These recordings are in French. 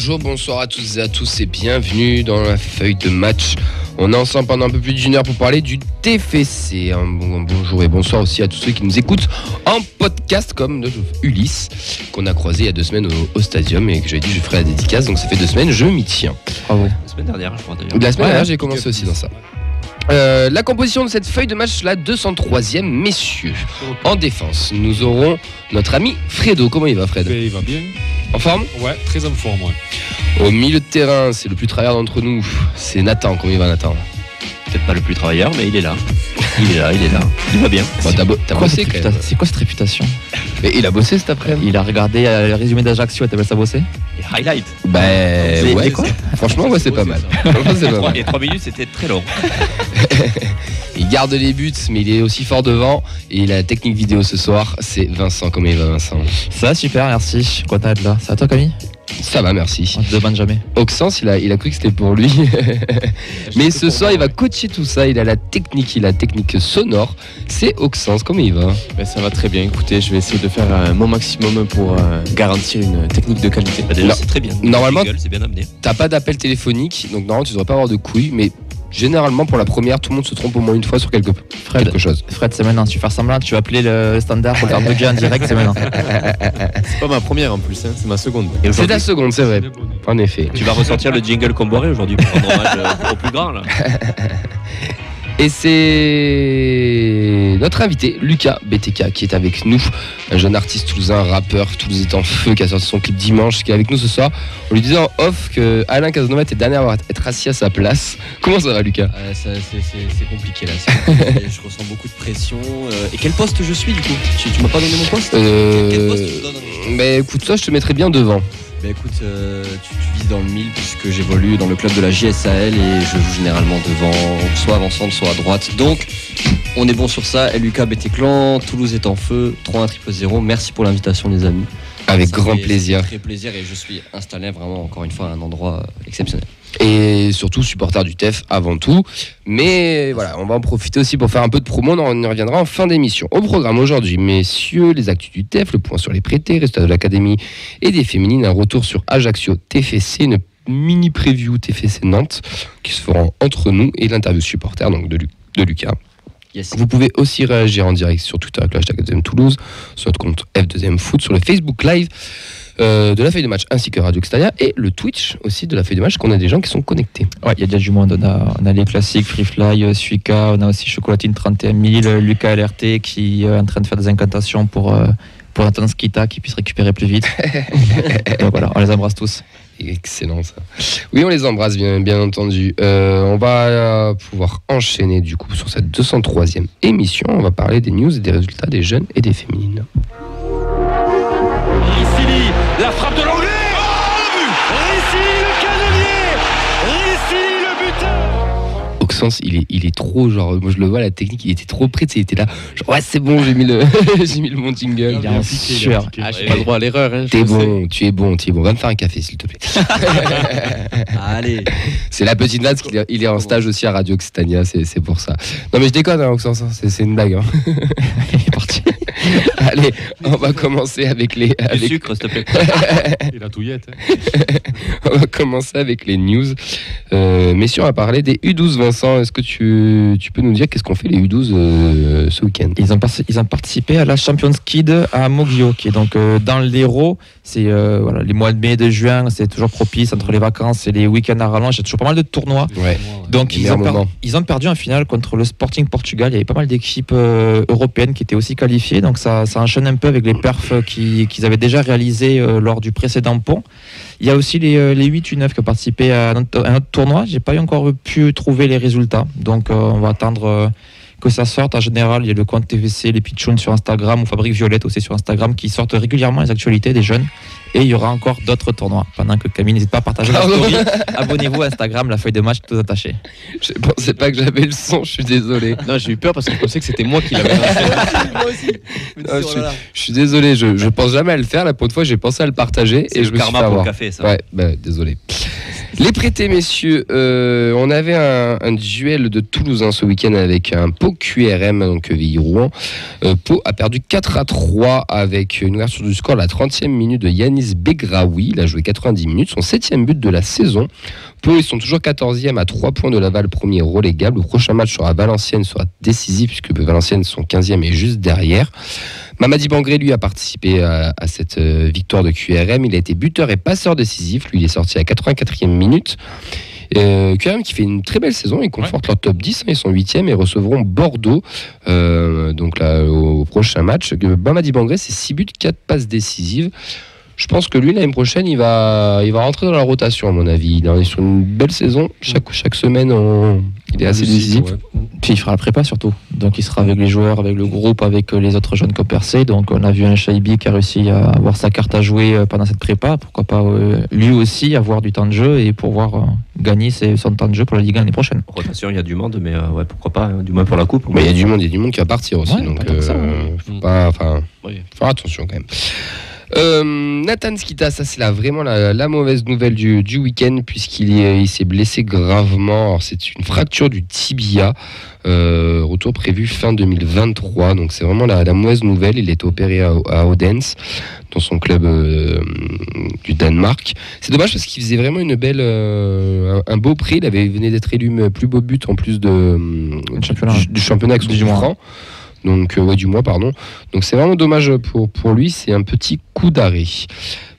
Bonjour, bonsoir à toutes et à tous et bienvenue dans la feuille de match. On est ensemble pendant un peu plus d'une heure pour parler du TFC. Bonjour et bonsoir aussi à tous ceux qui nous écoutent en podcast comme notre Ulysse qu'on a croisé il y a 2 semaines au Stadium et que j'avais dit je ferai la dédicace, donc ça fait 2 semaines, je m'y tiens. Ah ouais. La semaine dernière, je crois d'ailleurs. La semaine dernière, j'ai commencé aussi dans ça. La composition de cette feuille de match, la 203e, messieurs. En défense, nous aurons notre ami Fredo. Comment il va, Fred ? Il va bien. En forme ? Ouais, très en forme, ouais. Au milieu de terrain, c'est le plus travailleur d'entre nous. C'est Nathan. Comment il va, Nathan ? Peut-être pas le plus travailleur, mais il est là. Il est là. Il va bien. Bon, t'as bossé quand même. C'est quoi cette réputation ? Mais il a bossé cet après-midi. Il a regardé le résumé d'Ajaccio et t'appelles ça bosser ? Et highlight. Bah ouais, quoi ? Franchement, ouais, c'est pas mal. Les 3 minutes, c'était très long. Il garde les buts, mais il est aussi fort devant. Et la technique vidéo ce soir, c'est Vincent. Comment il va, Vincent ? Ça va super, merci. Content d'être là. Ça va toi, Camille ? Ça va, merci. On te demande jamais. Auxence, il a cru que c'était pour lui. Mais ce soir, il va coacher tout ça. Il a la technique sonore. C'est Auxence. Comment il va ? Ben, ça va très bien. Écoutez, je vais essayer de faire mon maximum pour garantir une technique de qualité. Bah, déjà, c'est très bien. Normalement, c'est bien amené. T'as pas d'appel téléphonique, donc normalement, tu devrais pas avoir de couilles. Mais généralement, pour la première, tout le monde se trompe au moins une fois sur quelque chose. Fred, c'est maintenant. Tu vas faire semblant, tu vas appeler le standard pour faire bugger en direct, c'est maintenant. C'est pas ma première en plus, hein, c'est ma seconde. C'est ta seconde, c'est vrai. En effet. Tu vas ressortir le jingle Comboré aujourd'hui pour rendre hommage au plus grand là. Et c'est notre invité, Lucas BTK, qui est avec nous, un jeune artiste toulousain, rappeur toulousain en feu, qui a sorti son clip dimanche, qui est avec nous ce soir. On lui disait en off que Alain Casanova était le dernier à être assis à sa place. Comment ça va, Lucas ? C'est compliqué là, je ressens beaucoup de pression. Et quel poste je suis du coup ? Tu m'as pas donné mon poste ? Quel poste tu me donnes ? Mais écoute, toi je te mettrais bien devant. Bah écoute, tu vises dans le mille puisque j'évolue dans le club de la JSAL et je joue généralement devant, soit avant-centre, soit à droite. Donc, on est bon sur ça. LUK BT Clan, Toulouse est en feu, 3-1-0-0. Merci pour l'invitation, les amis. Avec grand plaisir. Très plaisir et je suis installé vraiment, encore une fois, à un endroit exceptionnel. Et surtout supporter du TEF avant tout. Mais voilà, on va en profiter aussi pour faire un peu de promo. On y reviendra en fin d'émission. Au programme aujourd'hui, messieurs, les actus du TEF, le point sur les prêtés, résultats de l'académie et des féminines, un retour sur Ajaccio TFC, une mini preview TFC Nantes qui se fera entre nous et l'interview supporter donc de Lucas. Yes. Vous pouvez aussi réagir en direct sur Twitter avec le hashtag F2M Toulouse, sur notre compte F2M Foot, sur le Facebook Live de la feuille de match ainsi que Radio Extérieure et le Twitch aussi de la feuille de match, qu'on a des gens qui sont connectés. Ouais, il y a déjà du monde. On a les classiques, Freefly, Suika, on a aussi Chocolatine 31 000, Lucas LRT qui est en train de faire des incantations pour Nathan Skita qui puisse récupérer plus vite. Donc voilà, on les embrasse tous. Excellent ça. Oui, on les embrasse bien entendu. On va pouvoir enchaîner du coup sur cette 203e émission. On va parler des news et des résultats des jeunes et des féminines. Ricili, la frappe de l'anglais. Ricili le canonnier. Ricili le buteur. Auxence, il est trop genre, moi je le vois la technique, il était trop prêt, il était là, genre ouais c'est bon, j'ai mis le bon jingle. Il est en sueur. Ah, j'ai pas le droit à l'erreur. Hein, tu es bon. Va me faire un café s'il te plaît. Allez. C'est la petite Nats, il est en stage aussi à Radio Occitania, c'est pour ça. Non mais je déconne, hein, Auxence, c'est une blague. Hein. Il est parti. Allez, on va commencer avec les... Du sucre, s'il te plaît. Et la touillette. On va commencer avec les news. Messieurs, on va parler des U12. Vincent, est-ce que tu peux nous dire qu'est-ce qu'ont fait les U12 ce week-end ? Ils ont participé à la Champions Kid à Moggio, qui est donc dans l'Hérault. C'est les mois de mai, de juin, c'est toujours propice entre les vacances et les week-ends à rallonge. Il y a toujours pas mal de tournois. Ouais. Donc ils ont perdu en finale contre le Sporting Portugal. Il y avait pas mal d'équipes européennes qui étaient aussi qualifiées. Donc ça enchaîne un peu avec les perfs qu'ils avaient déjà réalisés lors du précédent pont. Il y a aussi les 8 U9 qui ont participé à un autre tournoi. J'ai pas encore pu trouver les résultats. Donc on va attendre que ça sorte. En général, il y a le compte TVC, les Pitchouns sur Instagram ou Fabrique Violette aussi sur Instagram qui sortent régulièrement les actualités des jeunes. Et il y aura encore d'autres tournois. Pendant que Camille n'hésite pas à partager la story, abonnez-vous à Instagram, la feuille de match tout attaché. Je pensais pas que j'avais le son, je suis désolé. Non, j'ai eu peur parce que je pensais que c'était moi qui l'avais lancé. Moi aussi. Je suis désolé, je pense jamais à le faire. Là, pour une fois, j'ai pensé à le partager C'est et le je me suis fait karma pour avoir. le café, ça. Ouais, désolé. Les prêtés, messieurs, on avait un duel de Toulousain ce week-end avec un Pau QRM, donc Villiers-Rouen. Pau a perdu 4-3 avec une ouverture du score à la 30e minute de Yanis Begraoui. Il a joué 90 minutes, son 7e but de la saison. Pau, ils sont toujours 14e à 3 points de Laval, premier relégable. Le prochain match sera Valenciennes, sera décisif puisque Valenciennes sont 15e et juste derrière. Mamadi Bangré, lui, a participé à cette victoire de QRM. Il a été buteur et passeur décisif. Lui, il est sorti à la 84e minute. QRM qui fait une très belle saison. Ils confortent leur top 10. Ils sont 8e et recevront Bordeaux donc là, au prochain match. Mamadi Bangré, c'est 6 buts, 4 passes décisives. Je pense que lui, l'année prochaine, il va rentrer dans la rotation, à mon avis. Il est sur une belle saison. Chaque semaine, il est assez décisif. Ouais. Puis il fera la prépa surtout. Donc il sera avec les joueurs, avec le groupe, avec les autres jeunes qui ont percé. Donc on a vu un Shaibi qui a réussi à avoir sa carte à jouer pendant cette prépa. Pourquoi pas lui aussi avoir du temps de jeu et pouvoir gagner son temps de jeu pour la Ligue 1 l'année prochaine. Rotation, il y a du monde, mais ouais, pourquoi pas, du moins pour la coupe. Mais il y a du monde qui va partir aussi. Ouais, donc faut faire attention quand même. Nathan Skita, ça c'est vraiment la mauvaise nouvelle du week-end puisqu'il s'est blessé gravement. Alors, c'est une fracture du tibia, retour prévu fin 2023, donc c'est vraiment la mauvaise nouvelle. Il est opéré à Odense dans son club du Danemark. C'est dommage parce qu'il faisait vraiment une belle un beau prix. Il venait d'être élu plus beau but en plus du championnat avec son coup franc. Donc du mois, pardon. Donc c'est vraiment dommage pour lui, c'est un petit coup d'arrêt.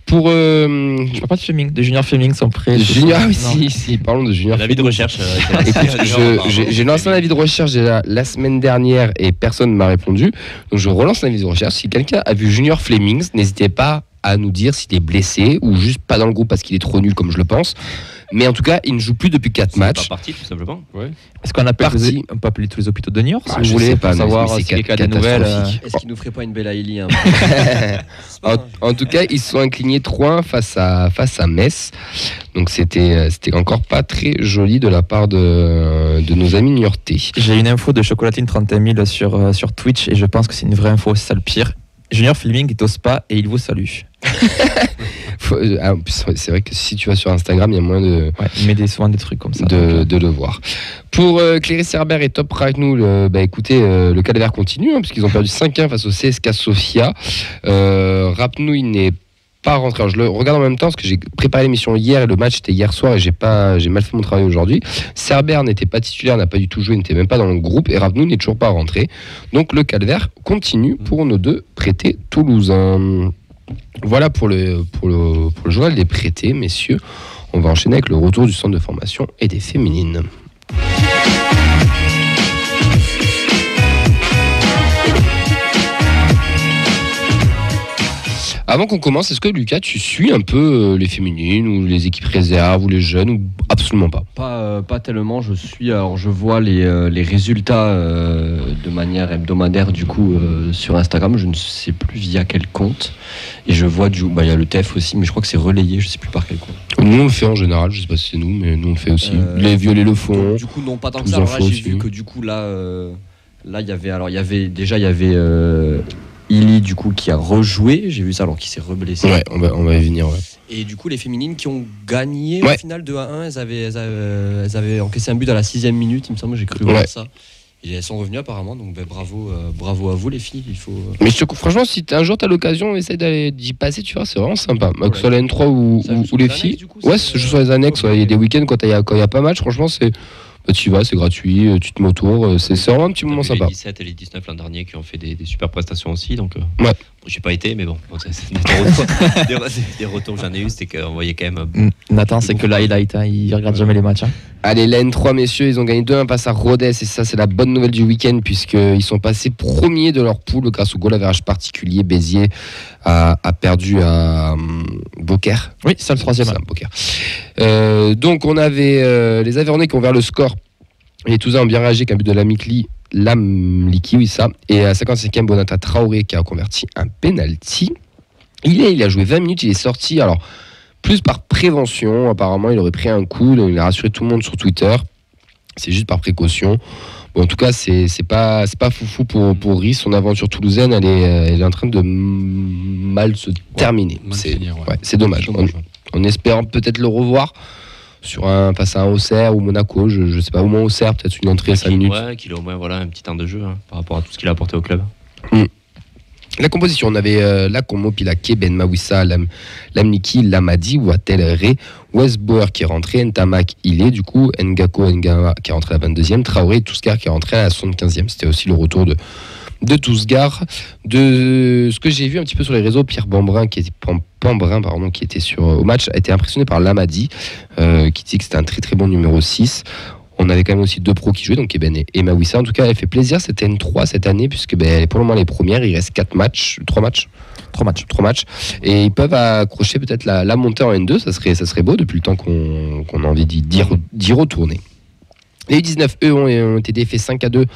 Pour je parle pas de Fleming, de Junior Fleming sont prêts. Junior, si, parlons de Junior. L'avis de recherche. J'ai lancé un avis de recherche la semaine dernière et personne ne m'a répondu. Donc je relance l'avis de recherche. Si quelqu'un a vu Junior Fleming, n'hésitez pas à nous dire s'il est blessé ou juste pas dans le groupe parce qu'il est trop nul comme je le pense. Mais en tout cas, il ne joue plus depuis 4 matchs. Il est pas parti, tout simplement. Ouais. Est-ce qu'on on peut appeler tous les hôpitaux de Niort, si vous je voulez, sais pas, pour savoir si les cas des nouvelles. Est-ce qu'il nous ferait pas une belle Aïli En tout cas, ils se sont inclinés 3-1 face à Metz. Donc c'était encore pas très joli de la part de nos amis niortais. J'ai une info de Chocolatine 31 000 sur Twitch et je pense que c'est une vraie info, c'est ça le pire. Junior Fleming est au spa et il vous salue. C'est vrai que si tu vas sur Instagram, il y a moins de. Ouais, il met souvent des trucs comme ça. De le voir. Pour Cléris Herbert et Top Ragnou, écoutez, le calvaire continue, puisqu'ils ont perdu 5-1 face au CSKA Sofia. Rapnou, il n'est pas rentré. Alors, je le regarde en même temps parce que j'ai préparé l'émission hier et le match était hier soir et j'ai mal fait mon travail aujourd'hui. Herbert n'était pas titulaire, n'a pas du tout joué, n'était même pas dans le groupe et Rapnou n'est toujours pas rentré. Donc le calvaire continue pour nos deux prêtés toulousains. Voilà pour le journal des prêtés, messieurs. On va enchaîner avec le retour du centre de formation et des féminines. Avant qu'on commence, est-ce que Lucas, tu suis un peu les féminines ou les équipes réserves ou les jeunes ou absolument pas? Pas tellement. Je vois les résultats de manière hebdomadaire du coup sur Instagram. Je ne sais plus via quel compte. Et je vois il y a le TEF aussi, mais je crois que c'est relayé. Je ne sais plus par quel compte. Nous on le fait en général. Je ne sais pas si c'est nous, mais nous on le fait aussi. Les violets le font. Du coup non, pas tant que ça. Alors là, j'ai vu que du coup là il y avait Ili du coup qui a rejoué, j'ai vu ça alors qu'il s'est reblessé. Ouais, on va y venir. Ouais. Et du coup les féminines qui ont gagné au final 2-1, elles avaient encaissé un but à la 6e minute, il me semble, j'ai cru voir ça. Et elles sont revenues apparemment, donc bravo à vous les filles. Il faut. Mais franchement, si un jour t'as l'occasion, essaie d'y passer, tu vois, c'est vraiment sympa. Que ce soit la N3 ou les filles. Coup, je joue sur les annexes. Il y a des week-ends quand il y a pas match, franchement c'est. Tu y vas, c'est gratuit, tu te mets autour, c'est vraiment un petit moment sympa. Les 17 et les 19 l'an dernier qui ont fait des super prestations aussi, donc ouais. J'ai pas été, mais bon, c'est des retours que j'en ai eu, c'était qu'on voyait quand même. Nathan, c'est que l'highlight, il regarde jamais les matchs. Allez, la N3, messieurs, ils ont gagné 2-1 face à Rodez, et ça, c'est la bonne nouvelle du week-end, puisqu'ils sont passés premiers de leur poule grâce au goal average particulier. Béziers a perdu à Beaucaire. Oui, c'est le 3e. Beaucaire. Donc, on avait les Aveyronais qui ont ouvert le score. Les Toulousains ont bien réagi avec un but de Lamliki, oui, ça. Et à 55e, Bonata Traoré qui a converti un penalty. Il a joué 20 minutes, il est sorti. Alors, plus par prévention, apparemment, il aurait pris un coup. Il a rassuré tout le monde sur Twitter. C'est juste par précaution. Bon, en tout cas, c'est pas foufou pour Rhys. Son aventure toulousaine, elle est en train de mal se terminer. C'est dommage. En espérant peut-être le revoir face à un Auxerre ou Monaco, je sais pas, au moins Auxerre, peut-être une entrée à 5 minutes. Ouais, qu'il ait au moins un petit temps de jeu par rapport à tout ce qu'il a apporté au club. La composition, on avait Lakommo, Pilaké, Ben Mawissa, Lamniki, Lamadi, Watel, Ré, Westbauer qui est rentré, Ntamak, Ilé, du coup, Ngako, Ngawa qui est rentré à la 22e, Traoré et Touscar qui est rentré à la 75e. C'était aussi le retour de Tousgar. De ce que j'ai vu un petit peu sur les réseaux, Pierre Pambrin, qui était au match, a été impressionné par Lamadi, qui dit que c'était un très très bon numéro 6. On avait quand même aussi 2 pros qui jouaient, donc Eben et Mawissa. En tout cas, elle fait plaisir. C'était N3 cette année, puisque pour le moment, les premières, il reste 3 matchs. Et ils peuvent accrocher peut-être la montée en N2. Ça serait beau depuis le temps qu'on a envie d'y retourner. Les U19, eux, ont été défaits 5-2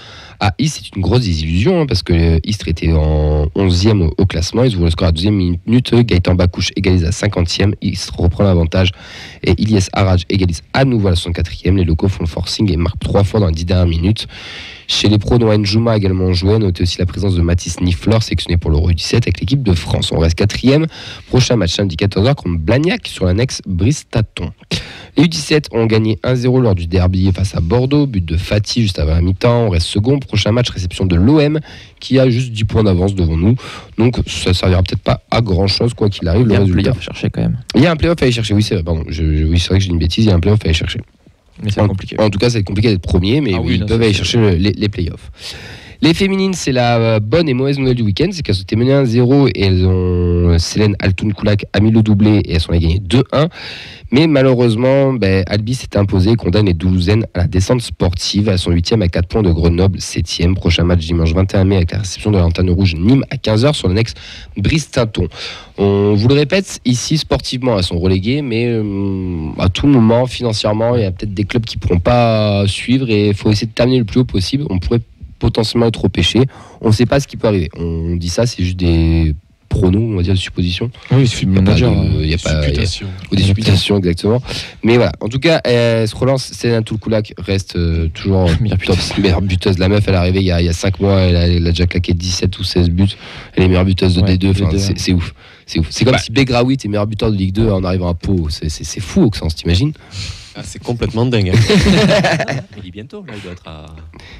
à Istres. C'est une grosse désillusion parce que Istres était en 11e au classement. Ils ouvrent le score à 2e minute. Gaëtan Bakouche égalise à 50e. Istres reprend l'avantage et Ilyes Haraj égalise à nouveau à la 64e. Les locaux font le forcing et marquent 3 fois dans les 10 dernières minutes. Chez les pros, Noël Jouma a également joué. Notez aussi la présence de Mathis Niflor, sélectionné pour l'Euro U17 avec l'équipe de France. On reste 4e. Prochain match samedi 14h contre Blagnac sur l'annexe Bristaton. Les U17 ont gagné 1-0 lors du derby face à Bordeaux. But de Fati juste avant la mi-temps. On reste second. Prochain match, réception de l'OM qui a juste 10 points d'avance devant nous. Donc ça ne servira peut-être pas à grand-chose quoi qu'il arrive. Il y a un playoff à chercher quand même. Il y a un playoff à aller chercher. Oui, c'est vrai. Pardon. C'est vrai que j'ai une bêtise. Il y a un playoff à aller chercher. Mais c'est compliqué. En tout cas, ça va être compliqué d'être premier, mais ils peuvent aller chercher les playoffs. Les féminines, c'est la bonne et mauvaise nouvelle du week-end, c'est qu'elles ont été menées 1-0 et elles ont Célène Altoun-Koulak a mis le doublé et elles sont allées gagner 2-1. Mais malheureusement, Albi s'est imposé et condamne les Doulousaines à la descente sportive. Elles sont 8e à 4 points de Grenoble, 7e. Prochain match dimanche 21 mai avec la réception de la Lanterne Rouge Nîmes à 15h sur l'annexe Bristaton. On vous le répète, ici sportivement elles sont reléguées, mais à tout moment, financièrement, il y a peut-être des clubs qui ne pourront pas suivre et il faut essayer de terminer le plus haut possible. On pourrait potentiellement être repêché. On ne sait pas ce qui peut arriver. On dit ça, c'est juste des pronos, on va dire, de suppositions. Oui, il suffit de manager. Il y a pas des supputations, exactement. Mais voilà, en tout cas, elle se relance. Céline Altoun-Koulak reste toujours meilleure buteuse. La meuf, elle est arrivée il y a 5 mois, elle a déjà claqué 17 ou 16 buts. Elle est meilleure buteuse de D2. Enfin, c'est ouf. C'est comme si Begraoui était meilleur buteur de Ligue 2 en arrivant à Pau. C'est fou, Auxence, t'imagines? C'est complètement dingue. Il est bientôt, là, il doit être à...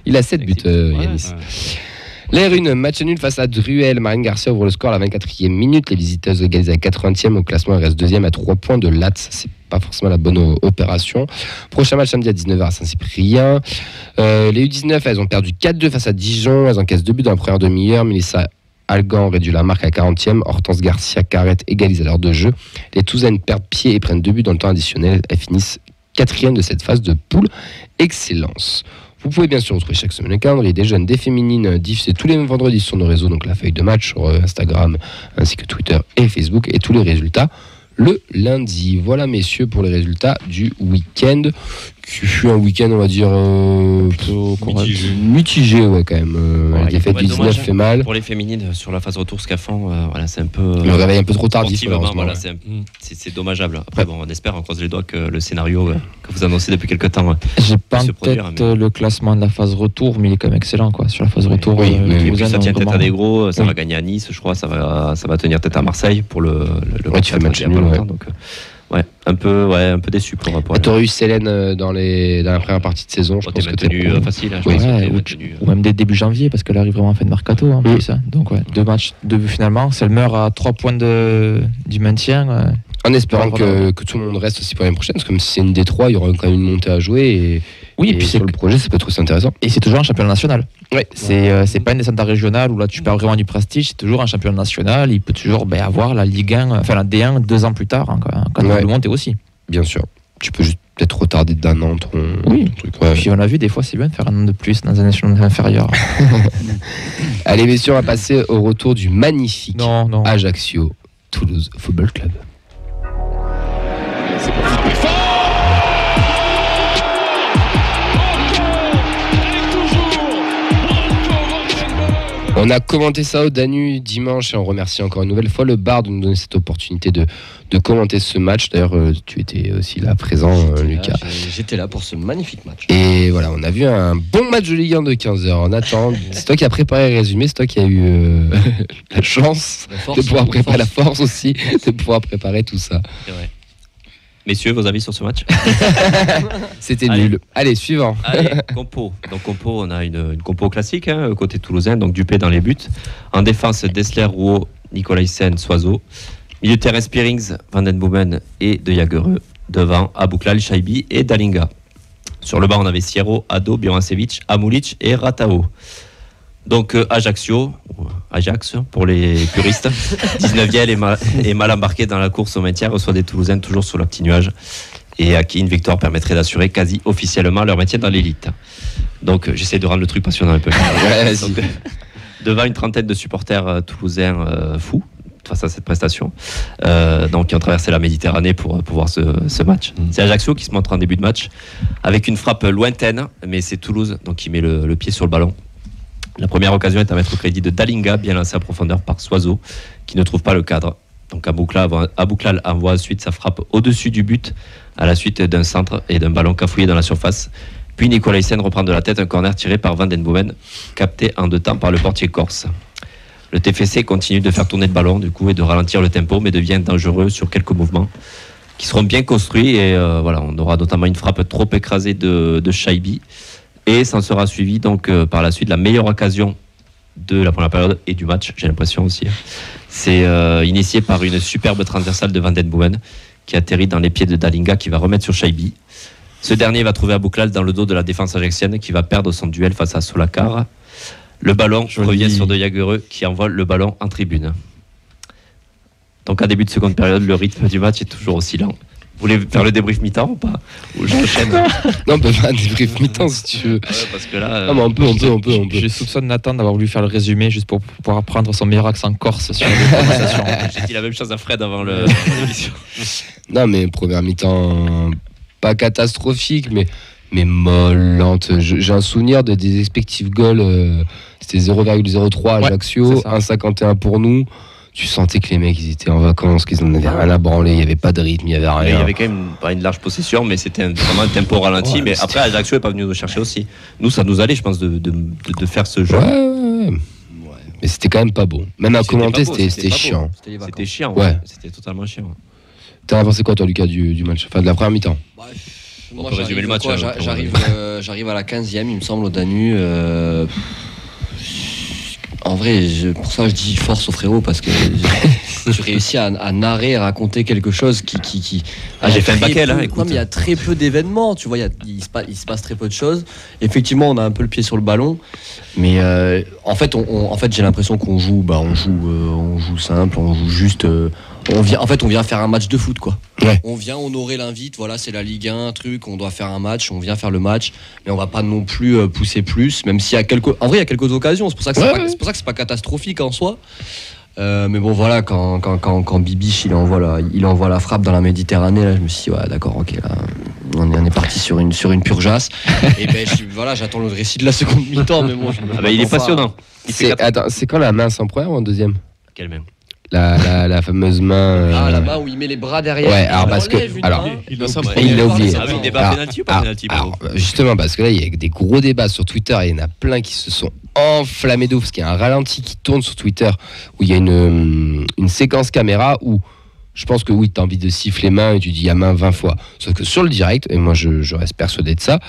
Il a 7 buts, Yanis. L'air 1, match nul face à Druel. Marine Garcia ouvre le score à la 24e minute. Les visiteuses égalisent à 80e. Au classement, elles restent 2e à 3 points de Latz. C'est pas forcément la bonne opération. Prochain match samedi à 19h à Saint-Cyprien. Les U19, elles ont perdu 4-2 face à Dijon. Elles encaissent 2 buts dans la première demi-heure. Mélissa Algan réduit la marque à 40e. Hortense Garcia Carrette égalise à l'heure de jeu. Les Toulousaines perdent pied et prennent 2 buts dans le temps additionnel. Elles finissent 4e de cette phase de poule excellence. Vous pouvez bien sûr retrouver chaque semaine le calendrier des jeunes, des féminines diffusés tous les vendredis sur nos réseaux, donc la feuille de match sur Instagram ainsi que Twitter et Facebook, et tous les résultats le lundi. Voilà messieurs pour les résultats du week-end, qui fut un week-end on va dire plutôt mitigé ouais, quand même. La défaite du 19 fait mal. Pour les féminines sur la phase retour Scafan, voilà, c'est un peu... Le réveil un peu trop tardif. Voilà, c'est dommageable. Après bon, on espère, on croise les doigts que le scénario que vous annoncez depuis quelques temps j'ai pas en tête le classement de la phase retour, mais il est quand même excellent quoi. Sur la phase retour, ça tient tête à des gros, ça va gagner à Nice je crois, ça va tenir tête à Marseille pour le match nul. Donc un peu déçu pour rapport. Tu aurais eu Célène dans la première partie de saison, je pense que maintenu facile. Ou même dès début janvier, parce qu'elle arrive vraiment en fin de mercato en plus. Donc 2 matchs, 2 buts finalement. Si elle meurt à 3 points du maintien. En espérant que tout le monde reste aussi pour l'année prochaine, parce que comme si c'est une D3, il y aura quand même une montée à jouer. Et puis sur le projet, ça peut être aussi intéressant. Et c'est toujours un championnat national. Ouais. C'est pas une descente régionale où là tu perds vraiment du prestige, c'est toujours un championnat national. Il peut toujours avoir la Ligue 1, enfin la D1 2 ans plus tard, hein, quand le monte aussi. Bien sûr. Tu peux juste peut-être retarder d'un an ton truc. Ouais. Puis on a vu des fois, c'est bien de faire un an de plus dans un échelon inférieur. Allez messieurs, on va passer au retour du magnifique Ajaccio Toulouse Football Club. C'est parti. On a commenté ça au Danu dimanche et on remercie encore une nouvelle fois le bar de nous donner cette opportunité de commenter ce match. D'ailleurs, tu étais aussi là présent, Lucas. J'étais là pour ce magnifique match. Et voilà, on a vu un bon match de Ligue 1 de 15h. On attend. C'est toi qui as préparé le résumé, c'est toi qui as eu la chance de pouvoir préparer la force aussi, de pouvoir préparer tout ça. C'est vrai. Messieurs, vos avis sur ce match? C'était Allez. nul. Allez, suivant. Allez, compo. Donc compo, on a une compo classique, côté toulousain, donc Dupé dans les buts. En défense, Dessler, Rouault, Nicolaïsen, Soiseau. Milieu de terrain, Spearings, Van den Boomen et De Jagereux. Devant, Abouklal, Shaibi et Dalinga. Sur le banc, on avait Sierro, Ado, Biorancevic, Amulic et Ratao. Donc Ajaccio, ou Ajax pour les puristes, 19e et mal embarqué dans la course au maintien, reçoit des Toulousains toujours sous leur petit nuage, et à qui une victoire permettrait d'assurer quasi officiellement leur maintien dans l'élite. Donc j'essaie de rendre le truc passionnant un peu. Donc, devant une trentaine de supporters toulousains fous face à cette prestation, donc qui ont traversé la Méditerranée pour voir ce match. C'est Ajaccio qui se montre en début de match avec une frappe lointaine, mais c'est Toulouse donc qui met le pied sur le ballon. La première occasion est à mettre au crédit de Dalinga, bien lancé à profondeur par Soiseau, qui ne trouve pas le cadre. Donc Abouklal envoie ensuite sa frappe au-dessus du but, à la suite d'un centre et d'un ballon cafouillé dans la surface. Puis Nicolaïsen reprend de la tête un corner tiré par Van den Boomen, capté en 2 temps par le portier corse. Le TFC continue de faire tourner le ballon du coup et de ralentir le tempo, mais devient dangereux sur quelques mouvements qui seront bien construits. Et voilà, on aura notamment une frappe trop écrasée de Shaibi. Et ça en sera suivi donc par la suite la meilleure occasion de la première période et du match, j'ai l'impression aussi. C'est initié par une superbe transversale de Van den Boomen qui atterrit dans les pieds de Dalinga qui va remettre sur Shaibi. Ce dernier va trouver Abouklal dans le dos de la défense ajaxienne qui va perdre son duel face à Solakar. Le ballon revient sur De Jagereux qui envoie le ballon en tribune. Donc à début de seconde période, le rythme du match est toujours aussi lent. Vous voulez faire le débrief mi-temps ou pas? Ou j'enchaîne? Non, on peut faire un débrief mi-temps si tu veux. Ouais, parce que là, Non, mais on peut. Je soupçonne Nathan d'avoir voulu faire le résumé juste pour pouvoir apprendre son meilleur accent corse sur les conversations. j'ai dit la même chose à Fred avant l'émission. Non, mais première mi-temps, pas catastrophique, mais molle, lente. J'ai un souvenir des expected goals, c'était 0,03 Ajaccio, c'est ça. 1,51 pour nous. Tu sentais que les mecs, ils étaient en vacances, qu'ils en avaient rien à branler, il n'y avait pas de rythme, il n'y avait rien. Il y avait quand même pas une large possession, mais c'était vraiment un tempo ralenti. Ouais, mais après, Ajaccio n'est pas venu nous chercher aussi. Nous, ça nous allait, je pense, de faire ce jeu. Ouais. Mais c'était quand même pas beau. Même à C'était commenter, pas beau, c'était c'était pas chiant. C'était chiant, Ouais. C'était totalement chiant. T'as pensé quoi, toi, Lucas, du match? Enfin, de la première mi-temps? Moi, peut résumer le match, quoi, hein, j'arrive à la 15e, il me semble, au Danu. En vrai, pour ça, je dis force aux frérots parce que tu réussis à narrer, à raconter quelque chose qui j'ai fait un baquet, là, Non, écoute. mais il y a très peu d'événements, tu vois, il se passe très peu de choses. Effectivement, on a un peu le pied sur le ballon, mais en fait, j'ai l'impression qu'on joue, on joue simple, on joue juste. On vient faire un match de foot, quoi. Ouais. On vient honorer l'invite, voilà, c'est la Ligue 1, on doit faire un match, on vient faire le match, mais on va pas non plus pousser plus, même s'il y a en vrai, il y a quelques occasions, c'est pour ça que c'est pas catastrophique en soi. Mais bon, voilà, quand Bibiche il envoie la frappe dans la Méditerranée, là, je me suis dit, ouais, d'accord, ok, là, on est parti sur une purgeasse. Et ben, j'attends le récit de la seconde mi-temps, mais bon, Il est passionnant. C'est quand la main en première ou en deuxième? Quelle même? La fameuse main. la main où il met les bras derrière. Ouais, alors parce que. Alors, il l'a oublié. Ah oui, débat pénalty ou pas pénalty? Alors, justement, parce que là, il y a des gros débats sur Twitter et il y en a plein qui se sont enflammés d'eau parce qu'il y a un ralenti qui tourne sur Twitter où il y a une séquence caméra où je pense que oui, tu as envie de siffler main et tu dis à main 20 fois. Sauf que sur le direct, et moi je reste persuadé de ça,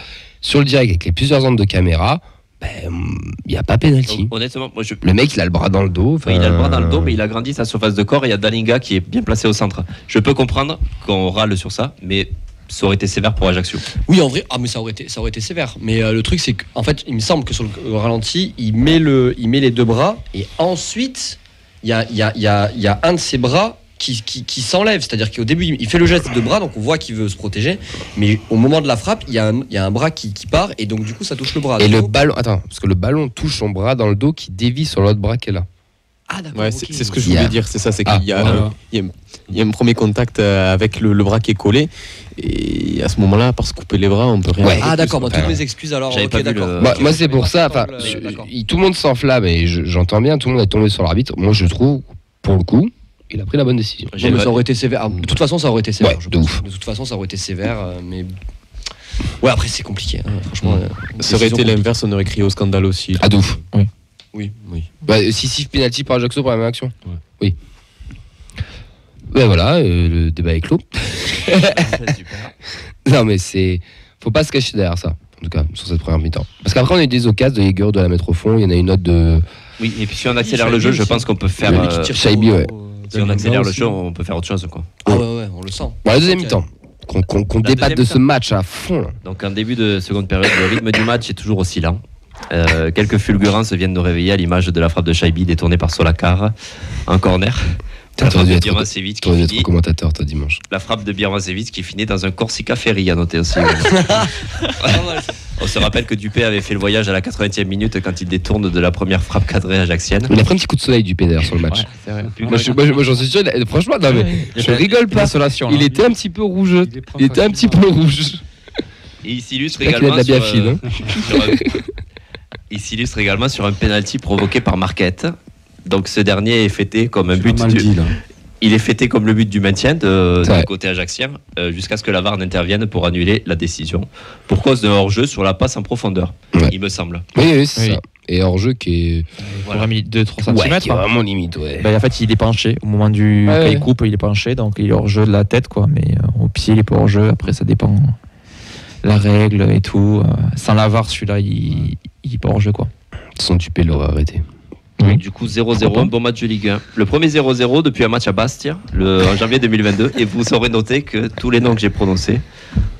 sur le direct avec les plusieurs angles de caméra, il n'y a pas pénalty. Honnêtement, moi Le mec, il a le bras dans le dos. Il a le bras dans le dos, mais il a grandi sa surface de corps et il y a Dalinga qui est bien placé au centre. Je peux comprendre qu'on râle sur ça, mais ça aurait été sévère pour Ajaccio. Oui, en vrai, mais ça aurait été sévère. Mais le truc, c'est qu'en fait, il me semble que sur le ralenti, il met les deux bras et ensuite, il y a un de ses bras qui s'enlève. C'est-à-dire qu'au début, il fait le geste de bras, donc on voit qu'il veut se protéger. Mais au moment de la frappe, il y a un bras qui part et donc du coup, ça touche le bras. Et le ballon, attends, parce que le ballon touche son bras dans le dos qui dévie sur l'autre bras qu'elle a. Ah, d'accord. Ouais, ok. c'est ce que je voulais dire, c'est ça, c'est qu'il y a, voilà. il y a un premier contact avec le bras qui est collé, et à ce moment-là, par se couper les bras, on peut rien. Ouais. Ah, d'accord, Enfin, toutes mes excuses alors. j'avais Ok, pas vu d'accord. le- Moi, c'est pour ça, enfin, D'accord. tout le monde s'enflamme et j'entends bien, tout le monde est tombé sur l'arbitre. Moi, je trouve, pour le coup, il a pris la bonne décision. Non, mais ça aurait été sévère. Ah, de toute façon, ça aurait été sévère. Ouais, je de pense. ouf. De toute façon, ça aurait été sévère, mais. Ouais, après, c'est compliqué. Hein, franchement. Ça aurait été l'inverse, on aurait crié au scandale aussi. Ah, de ouf. Oui. Si penalty par Ajaccio pour la même action. Ouais. Oui. Ben voilà, le débat est clos. Super. Non, mais faut pas se cacher derrière ça, en tout cas, sur cette première mi-temps. Parce qu'après, on a eu des occasions de Jaeger de la mettre au fond. Il y en a une autre de. Oui, et puis si on accélère le jeu, je pense qu'on peut faire. Shaibi, ouais. Si on accélère le jeu, on peut faire autre chose, quoi. Ah ouais, on le sent. Bon, la deuxième mi-temps. Qu'on débatte de ce match à fond. Là. Donc en début de seconde période, le rythme du match est toujours oscillant. Quelques fulgurances viennent nous réveiller à l'image de la frappe de Shaibi détournée par Solakar en corner. La frappe de Birmancevic qui finit. Commentateur toi dimanche. La frappe de Birmancevic qui finit dans un Corsica Ferry à noter aussi. On se rappelle que Dupé avait fait le voyage à la 80e minute quand il détourne de la première frappe cadrée ajaxienne. Il a pris un petit coup de soleil Dupé d'ailleurs sur le match. Ouais, moi j'en suis sûr, franchement, non, mais je rigole pas. Il était un petit peu rouge. Il était un petit peu rouge. Et il s'illustre également il s'illustre également sur un penalty provoqué par Marquette. Donc ce dernier est fêté comme un but il est fêté comme le but du maintien du côté ajaxien jusqu'à ce que la VAR n'intervienne pour annuler la décision pour cause d'un hors-jeu sur la passe en profondeur, il me semble. Oui, c'est ça. Et hors-jeu qui est voilà. 2-3 cm. Qui est vraiment limite, ouais. En fait, il est penché au moment du quand il coupe, il est penché, donc il est hors-jeu de la tête, quoi. Mais au pied, il est pas hors-jeu. Après, ça dépend la règle et tout. Sans la VAR, celui-là, il est pas hors-jeu, quoi. Son Dupé l'aurait arrêté. Oui. Du coup 0-0, un bon match de Ligue 1. Le premier 0-0 depuis un match à Bastia en janvier 2022. Et vous aurez noté que tous les noms que j'ai prononcés,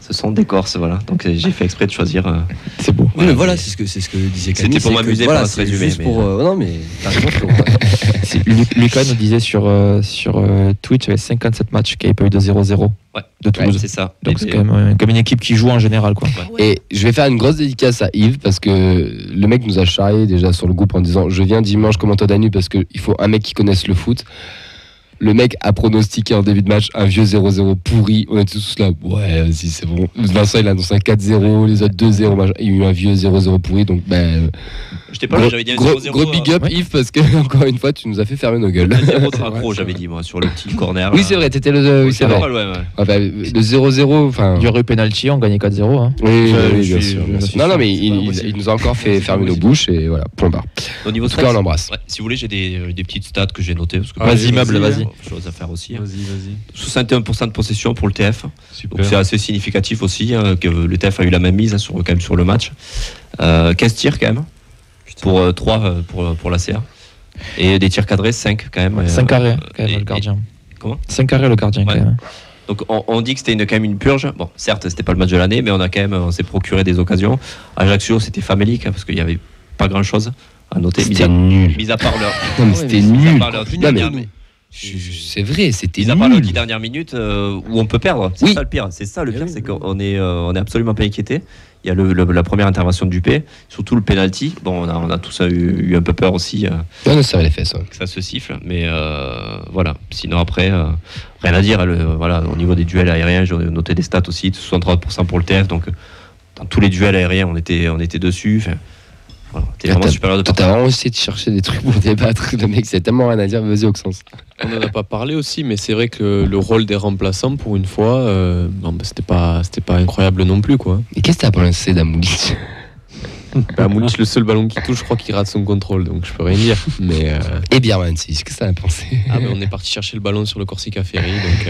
ce sont des Corses. Voilà. Donc j'ai fait exprès de choisir. C'est beau. Oui, mais voilà, c'est ce que disait Camille. C'était pour m'amuser, voilà, pour se résumer. Juste pour, non, mais t'as raison, Lucas nous disait sur Twitch, il y avait 57 matchs qui n'avaient pas eu de 0-0 de Toulouse. C'est ça. Donc c'est quand même comme une équipe qui joue en général, quoi. Et je vais faire une grosse dédicace à Yves parce que le mec nous a charrié déjà sur le groupe en disant je viens dimanche comme Antoine Danu parce qu'il faut un mec qui connaisse le foot. Le mec a pronostiqué en début de match un vieux 0-0 pourri. On était tous là, ouais, vas-y, c'est bon. Vincent, il a annoncé un 4-0, les autres 2-0. Il y a eu un vieux 0-0 pourri. Donc, j'étais pas là, j'avais dit un 0-0. Gros big up, Yves, parce que, encore une fois, tu nous as fait fermer nos gueules. Un 0-0 j'avais dit, moi, sur le petit corner. Oui, c'est vrai, t'étais le. Oui, c'est vrai. Le 0-0, enfin. Il y aurait eu penalty, on gagnait 4-0. Hein. Oui, bien sûr. Non, mais il nous a encore fait fermer nos bouches et voilà, point barre. Au niveau en tout cas, on l'embrasse. Si vous voulez, j'ai des petites stats que j'ai notées. Vas-y, meuble, vas-y. Chose à faire aussi. Vas-y. 61% de possession pour le TF. Super. Donc c'est assez significatif aussi que le TF a eu la même mise quand même sur le match. 15 tirs quand même. Pour 3 pour la CA. Et des tirs cadrés, 5 quand même. 5 carrés quand même, le gardien. Comment 5 carrés le gardien, quand même. Donc on dit que c'était quand même une purge. Bon, certes, c'était pas le match de l'année, mais on s'est procuré des occasions. Ajaccio, c'était famélique parce qu'il y avait pas grand-chose à noter. C'était nul. Mis à part leur. Non, mais c'était nul. C'est vrai, c'était nul. Mis à part les 10 dernières minutes où on peut perdre. C'est ça le pire. C'est ça le pire, c'est qu'on est absolument pas inquiété. Il y a la première intervention de Dupé, surtout le penalty. Bon, on a tous eu un peu peur aussi. On a serré les fesses. Que ça se siffle, mais voilà. Sinon après, rien à dire. Voilà, au niveau des duels aériens, j'ai noté des stats aussi, 63% pour le TF. Donc dans tous les duels aériens, on était dessus. Enfin, voilà, t'es vraiment supérieur de partout. T'as vraiment essayé de chercher des trucs pour débattre. Le mec, c'est tellement rien à dire. Vas-y, Auxence. On n'en a pas parlé aussi, mais c'est vrai que le rôle des remplaçants, pour une fois, c'était pas incroyable non plus, quoi. Et qu'est-ce que t'as pensé d'Amoulic? Amoulic, le seul ballon qui touche, je crois qu'il rate son contrôle, donc je peux rien dire. Mais et Birman, qu'est-ce que t'as pensé? On est parti chercher le ballon sur le Corsica Ferry, donc.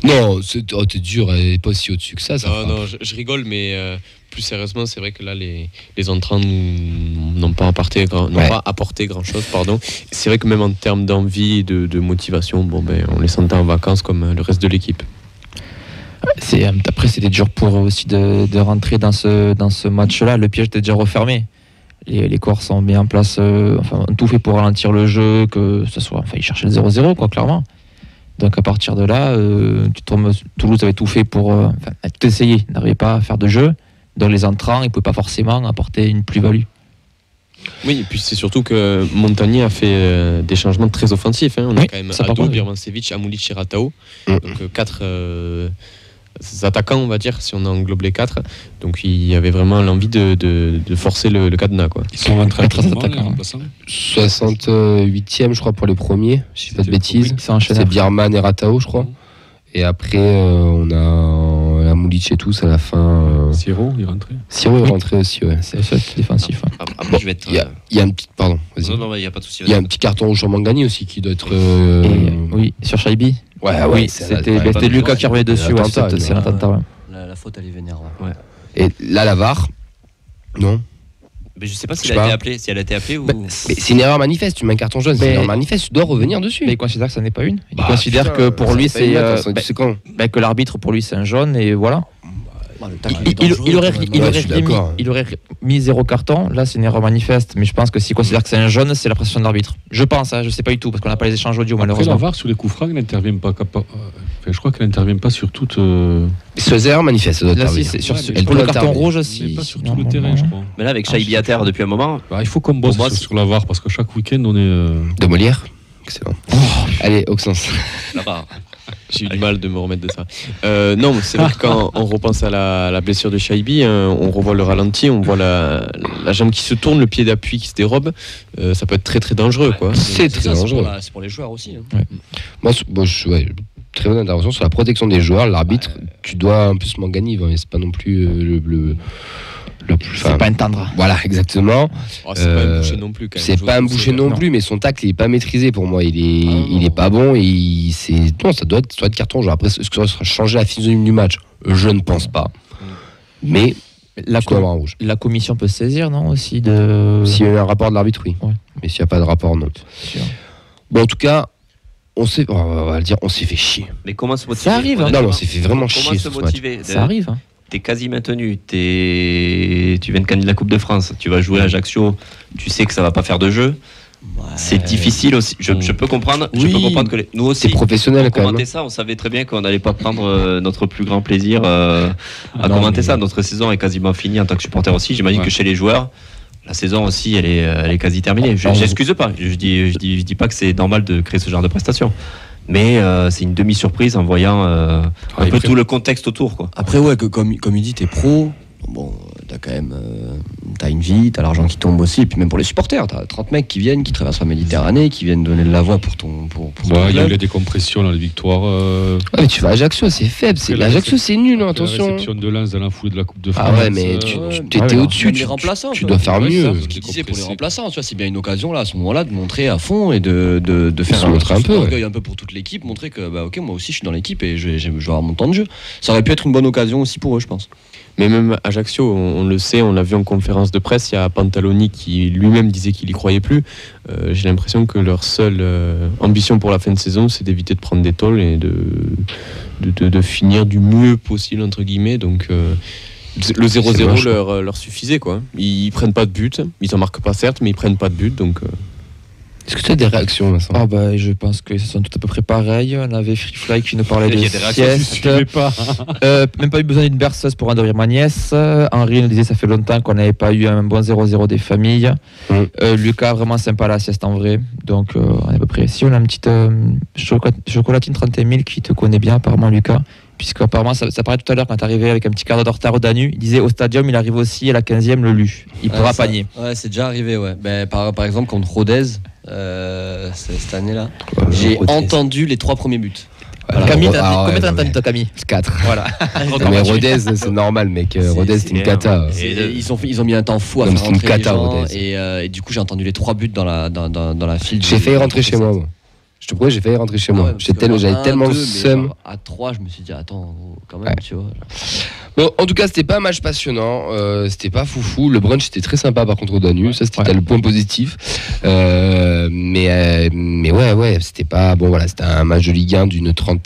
Non, t'es dur, elle est pas si au-dessus que ça. Non, je rigole, mais plus sérieusement, c'est vrai que là, les entrants n'ont pas apporté grand-chose. C'est vrai que même en termes d'envie et de motivation, on les sentait en vacances comme le reste de l'équipe. Après, c'était dur pour eux aussi de rentrer dans ce match-là. Le piège était déjà refermé. Les Corses ont mis en place, ont tout fait pour ralentir le jeu, que ce soit, ils cherchaient le 0-0, quoi, clairement. Donc à partir de là, Toulouse avait tout fait pour tout essayer, n'arrivait pas à faire de jeu. Donc les entrants, ils ne pouvaient pas forcément apporter une plus-value. Oui, et puis c'est surtout que Montagnier a fait des changements très offensifs. On a quand même Ado, Birmancevic, Amoulic et Ratao. Donc 4 attaquants, on va dire, si on englobe les 4. Donc il y avait vraiment l'envie de forcer le cadenas, quoi. Ils sont rentrés à 4 attaquants. 68e, je crois, pour les premiers, si je ne dis pas de bêtises. C'est Birman et Ratao, je crois. Et après, on a la Moulic et tous à la fin. Siro, il rentrait. Siro est rentré aussi, ouais. C'est le seul défensif. Après, je vais être. Il y a un petit. Pardon, vas-y. Non, il n'y a pas de souci. Il y a un petit carton rouge sur Mangani aussi qui doit être. Oui, sur Shaibi. Ouais, oui, c'était Lucas qui revenait dessus. C'est l'attentat. La faute, elle est vénère. Ouais. Et là, la VAR, non. Mais je sais pas si elle a été appelée. Si elle a été appelée ou. Mais c'est une erreur manifeste. Tu mets un carton jaune, c'est une erreur manifeste. Tu dois revenir dessus. Mais il considère que ça n'est pas une. Il considère que pour lui, c'est. Que l'arbitre, pour lui, c'est un jaune et voilà. Il aurait mis 0 carton. Là, c'est une erreur manifeste. Mais je pense que s'il considère que c'est un jaune, c'est la prestation de l'arbitre. Je pense, je sais pas du tout, parce qu'on n'a pas les échanges audio, malheureusement. Après, la VAR, sur les coups francs, elle n'intervient pas. Je crois qu'elle n'intervient pas sur toute. Sur les erreurs manifestes, ça doit être. Pour le carton rouge aussi. Pas sur tout le terrain, je crois. Mais là, avec Shaibi à terre depuis un moment. Il faut qu'on bosse sur la VAR, parce que chaque week-end, on est. De Molière. Excellent. Allez, Auxence. La VAR. J'ai eu du mal de me remettre de ça. Non, c'est vrai que quand on repense à la blessure de Shaibi, on revoit le ralenti, on voit la jambe qui se tourne, le pied d'appui qui se dérobe. Ça peut être très très dangereux, quoi. C'est très dangereux. C'est pour les joueurs aussi. Très bonne intervention sur la protection des joueurs. L'arbitre, tu dois un peu se Mangani, mais c'est pas non plus c'est pas un tendre. Voilà, exactement. C'est pas un boucher non plus. C'est pas un boucher non plus, mais son tacle il est pas maîtrisé pour moi. Il est pas bon. Ça doit être carton jaune. Après, est-ce que ça sera changé la physionomie du match? Je ne pense pas. Mais la commission peut se saisir, non, aussi S'il y a un rapport de l'arbitre, oui. Ouais. Mais s'il n'y a pas de rapport, non. Bon, en tout cas, on s'est fait chier. Mais comment se motiver? Ça arrive. Non, on s'est fait vraiment chier. Comment se motiver? Ça arrive. T'es quasi maintenu, tu viens de gagner la Coupe de France, tu vas jouer à Ajaccio, tu sais que ça va pas faire de jeu. Ouais. C'est difficile aussi. Je peux comprendre. Oui. Je peux comprendre que nous aussi. C'est professionnel quand même. Ça, on savait très bien qu'on n'allait pas prendre notre plus grand plaisir à commenter ça. Notre saison est quasiment finie en tant que supporter aussi. J'imagine que chez les joueurs, la saison aussi, elle est quasi terminée. J'excuse pas. Je dis pas que c'est normal de créer ce genre de prestations. Mais c'est une demi-surprise en voyant un peu tout le contexte autour, quoi. Après, ouais, comme il dit, t'es pro. Bon, t'as quand même t'as une vie, t'as l'argent qui tombe aussi, et puis même pour les supporters, t'as 30 mecs qui viennent, qui traversent la Méditerranée, qui viennent donner de la voix pour ton il y a eu la décompression dans les victoires. Ouais, mais tu vas à Ajaccio, c'est faible. Ajaccio, c'est nul, attention. La réception de Lens dans la foulée de la Coupe de France. Ah ouais, mais t'étais au-dessus. Les remplaçants, tu dois faire mieux. Ce qu'il disait pour les remplaçants, tu vois, c'est bien une occasion là, à ce moment-là, de montrer à fond et de faire un peu orgueil un peu pour toute l'équipe, montrer que ok, moi aussi je suis dans l'équipe et je vais avoir mon temps de jeu. Ça aurait pu être une bonne occasion aussi pour eux, je pense. Mais même Ajaccio, on le sait, on l'a vu en conférence de presse, il y a Pantaloni qui lui-même disait qu'il y croyait plus. J'ai l'impression que leur seule ambition pour la fin de saison, c'est d'éviter de prendre des tôles et de finir du mieux possible, entre guillemets. Donc le 0-0 leur suffisait, quoi. Ils prennent pas de but, ils en marquent pas certes, mais ils prennent pas de but, donc... Est-ce que tu as des réactions, Vincent? Je pense que ce sont tout à peu près pareils. On avait Free Fly qui nous parlait de sieste. Même pas eu besoin d'une berceuse pour endormir ma nièce. Henri nous disait ça fait longtemps qu'on n'avait pas eu un bon 0-0 des familles. Lucas, vraiment sympa la sieste en vrai. Donc on est à peu près. Si on a une petite chocolatine 31 000 qui te connaît bien, apparemment Lucas. Puisqu'apparemment, ça paraît tout à l'heure quand tu arrivé avec un petit quart d'heure de retard au Danu, il disait au stadium, il arrive aussi à la 15e le Lu. Il pourra panier. Ouais, c'est déjà arrivé, ouais. Par exemple, contre Rodez, cette année-là, j'ai entendu les 3 premiers buts. Voilà. Camille, combien t'as entendu toi, Camille? 4. Voilà. Mais Rodez, c'est normal, mec. Rodez, c'est une cata. Ils ont mis un temps fou à faire rentrer les gens. Et du coup, j'ai entendu les 3 buts dans la file. J'ai failli rentrer chez moi. Je te promets, j'ai failli rentrer chez moi. J'avais tellement le seum. À 3, je me suis dit, attends, quand même, tu vois. Bon, en tout cas, c'était pas un match passionnant. C'était pas foufou. Le brunch était très sympa, par contre, au Danube. Ça, c'était le point positif. Mais ouais, c'était pas. Bon, voilà, c'était un match de Ligue 1 d'une 34e.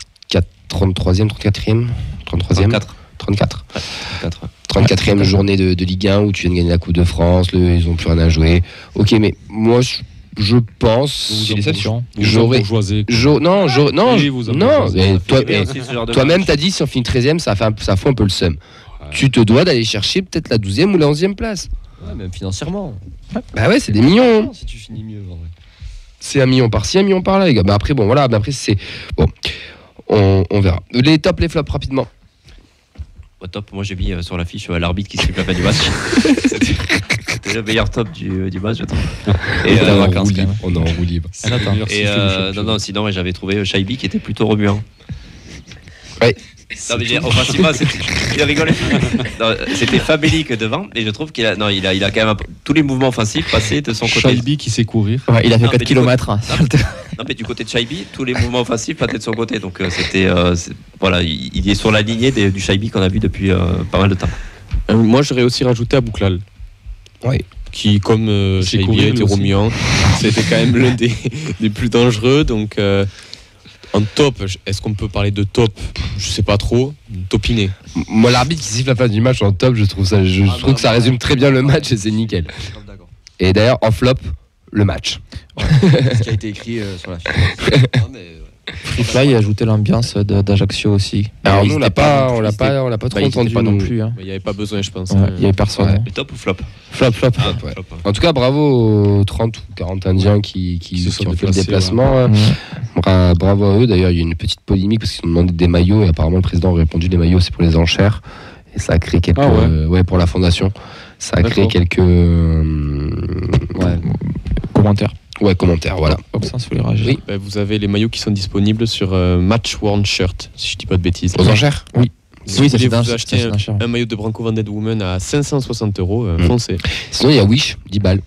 34e journée de Ligue 1 où tu viens de gagner la Coupe de France. Ils ont plus rien à jouer. Ok, mais moi, je pense. C'est déception. Toi-même, t'as dit si on finit 13e, ça fout un peu le seum. Tu te dois d'aller chercher peut-être la 12e ou la 11e place. Ouais, même financièrement. Bah ouais, c'est des millions. Si tu finis mieux, en vrai. C'est 1 million par-ci, 1 million par-là, les gars. Bah après, bon, voilà. Bah après, c'est. Bon, on verra. Les tops, les flops, rapidement. Au top, moi j'ai mis sur l'affiche l'arbitre qui s'occupe la fin du match. C'était le meilleur top du match, je trouve. Et on est en roue libre. Et sinon j'avais trouvé Shaibi qui était plutôt remuant. Ouais. Non, mais offensivement, il rigolait. C'était Fabelik devant, et je trouve qu'il a, il a quand même tous les mouvements offensifs passés de son côté. Shaibi qui sait courir. Ouais, il a fait 4 km. Non, mais du côté de Shaibi, tous les mouvements offensifs passaient de son côté. Donc voilà, il est sur la lignée du Shaibi qu'on a vu depuis pas mal de temps. Moi, j'aurais aussi rajouté à Bouklal. Oui. Qui, comme Shaibi a été remuant, c'était quand même l'un des plus dangereux. Donc, en top, est-ce qu'on peut parler de top? Je sais pas trop. Topiné. Moi, l'arbitre qui siffle la fin du match en top, je trouve que ça résume très bien le match et c'est nickel. Et d'ailleurs, en flop, le match. Ouais, ce qui a été écrit sur la fiche. Freefly a ajouté l'ambiance d'Ajaccio aussi. Alors nous, on l'a pas trop entendu pas non plus. Hein. Il n'y avait pas besoin, je pense. Il n'y avait personne. Ouais. Le top ou flop? Flop. Ouais. En tout cas, bravo aux 30 ou 40 Indiens qui ont fait le déplacement. Ouais. Bravo à eux. D'ailleurs, il y a eu une petite polémique parce qu'ils ont demandé des maillots et apparemment le président a répondu les maillots c'est pour les enchères. Et ça a créé quelques... pour la fondation. Ça a créé quelques... commentaires. Ouais, commentaires, voilà. Oui. Vous avez les maillots qui sont disponibles sur Match Worn Shirt, si je dis pas de bêtises. Aux enchères? Oui. Si vous voulez vous acheter un maillot de Branco Van Women à 560 €, foncez. Sinon, il y a Wish, 10 balles.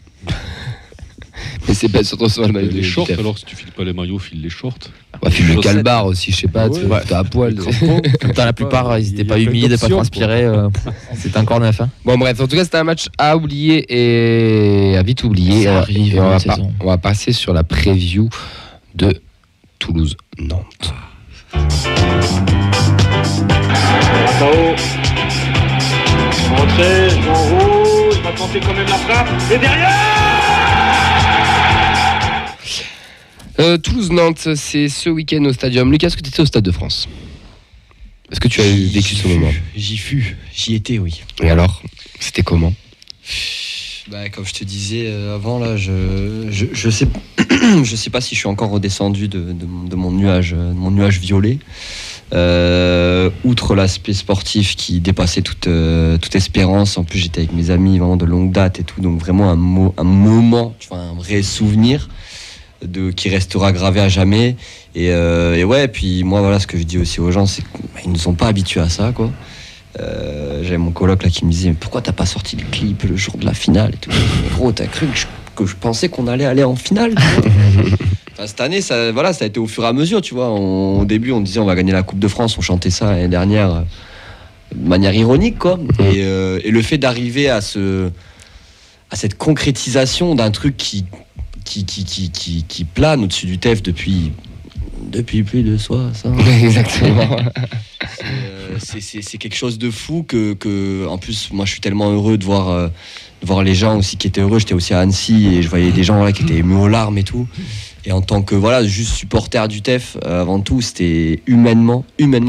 Mais c'est pas surtout sur le maillot. Les shorts, alors si tu files pas les maillots, file les shorts. Ouais, file le calbar aussi, je sais pas, tu as à poil. La plupart, ils n'étaient pas humides, pas transpirés. C'était encore neuf. Hein. Bon, bref, en tout cas, c'était un match à oublier et à vite oublier. Ça arrive, et on va passer sur la preview de Toulouse-Nantes. Rentrée, en haut, il va tenter quand même la frappe. Et derrière Toulouse-Nantes, c'est ce week-end au Stadium. Lucas, est-ce que tu étais au Stade de France? Est-ce que tu as vécu ce moment? J'y étais, oui. Et alors, c'était comment? Comme je te disais avant, là, je sais pas si je suis encore redescendu de mon nuage violet. Outre l'aspect sportif qui dépassait toute espérance, en plus j'étais avec mes amis vraiment de longue date et tout, donc vraiment un moment, tu vois, un vrai souvenir qui restera gravé à jamais. Et ouais, puis moi voilà, ce que je dis aussi aux gens, c'est qu'ils ne sont pas habitués à ça, quoi. J'avais mon coloc là qui me disait mais pourquoi t'as pas sorti le clip le jour de la finale et tout. Mais gros, t'as cru que je pensais qu'on allait aller en finale, tu vois. Enfin, cette année, ça a été au fur et à mesure, tu vois. Au début, on disait on va gagner la Coupe de France, on chantait ça l'année dernière de manière ironique, quoi. Et le fait d'arriver à cette concrétisation d'un truc qui plane au-dessus du TEF depuis plus de soi, ça. Exactement. C'est quelque chose de fou que en plus moi je suis tellement heureux de voir les gens aussi qui étaient heureux. J'étais aussi à Annecy et je voyais des gens là qui étaient émus aux larmes et tout. Et en tant que juste supporter du TEF, avant tout, c'était humainement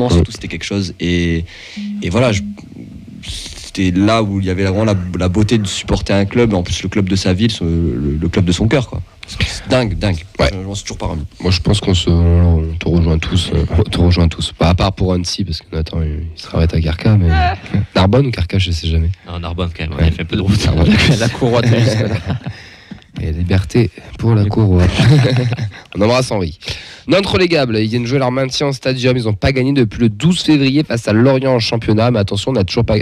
surtout, c'était quelque chose. Et voilà, c'était là où il y avait vraiment la beauté de supporter un club, en plus le club de sa ville, le club de son cœur, quoi. C'est dingue. Ouais. Je m'en suis toujours pas remis. Moi, je pense qu'on te rejoint tous. Pas à part pour Annecy, parce que Nathan, il se arrête à Carca, mais Narbonne ou Carca, je sais jamais. Non, Narbonne quand même. On a fait un peu de route. La courroie. Et liberté pour la courroie. On embrasse Henri. Nantes relégable, ils viennent jouer leur maintien en Stadium. Ils n'ont pas gagné depuis le 12 février face à Lorient en championnat. Mais attention,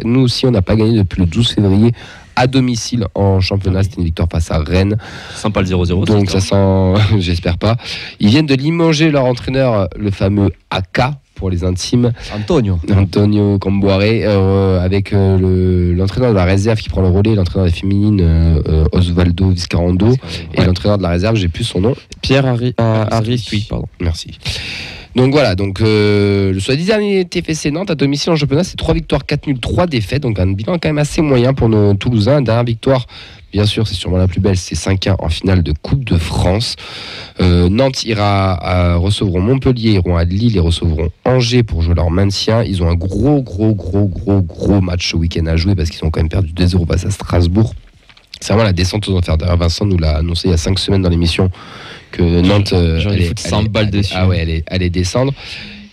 nous aussi, on n'a pas gagné depuis le 12 février à domicile en championnat. C'était une victoire face à Rennes. Ça sent pas le 0-0. Donc ça sent, j'espère pas. Ils viennent de limoger leur entraîneur, le fameux AK pour les intimes. Antonio Camboire, avec l'entraîneur de la réserve qui prend le relais, l'entraîneur des féminines, Osvaldo Viscarando, et l'entraîneur de la réserve, j'ai plus son nom. Pierre Aristuy, pardon. Merci. Donc voilà, le soi-disant TFC Nantes à domicile en championnat, c'est 3 victoires, 4 nuls, 3 défaites, donc un bilan quand même assez moyen pour nos Toulousains. Dernière victoire, bien sûr, c'est sûrement la plus belle, c'est 5-1 en finale de Coupe de France. Nantes recevront Montpellier, iront à Lille et recevront Angers pour jouer leur maintien. Ils ont un gros match ce week-end à jouer parce qu'ils ont quand même perdu 2-0 face à Strasbourg. C'est vraiment la descente aux enfers. D'ailleurs, Vincent nous l'a annoncé il y a 5 semaines dans l'émission que Nantes allait descendre.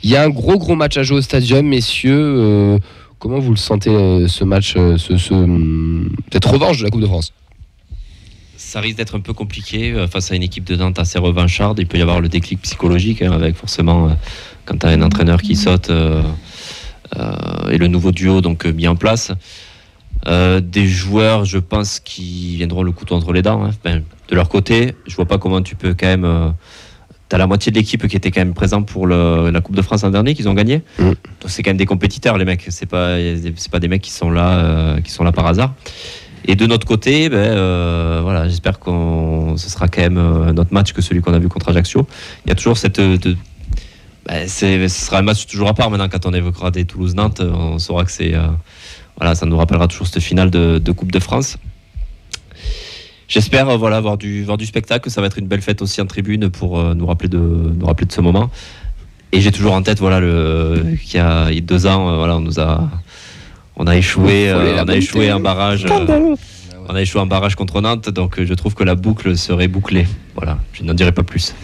Il y a un gros match à jouer au Stadium, messieurs. Comment vous le sentez, ce match, cette revanche de la Coupe de France? Ça risque d'être un peu compliqué face à une équipe de Nantes assez revancharde. Il peut y avoir le déclic psychologique avec forcément quand tu as un entraîneur qui saute. et le nouveau duo donc mis en place. Des joueurs, je pense, qui viendront le couteau entre les dents. De leur côté, je vois pas comment tu peux quand même. T'as la moitié de l'équipe qui était quand même présente pour la Coupe de France l'an dernier, qu'ils ont gagné. Donc c'est quand même des compétiteurs, les mecs. C'est pas des mecs qui sont là par hasard. Et de notre côté, voilà, j'espère que ce sera quand même un autre match que celui qu'on a vu contre Ajaccio. Il y a toujours cette ce sera un match toujours à part maintenant. Quand on évoquera des Toulouse-Nantes, on saura que c'est voilà, ça nous rappellera toujours cette finale de Coupe de France. J'espère voir du spectacle. Ça va être une belle fête aussi en tribune pour nous rappeler de ce moment. Et j'ai toujours en tête qu'il y a 2 ans, on a échoué un barrage. On a échoué un barrage contre Nantes, donc je trouve que la boucle serait bouclée. Voilà, je n'en dirai pas plus.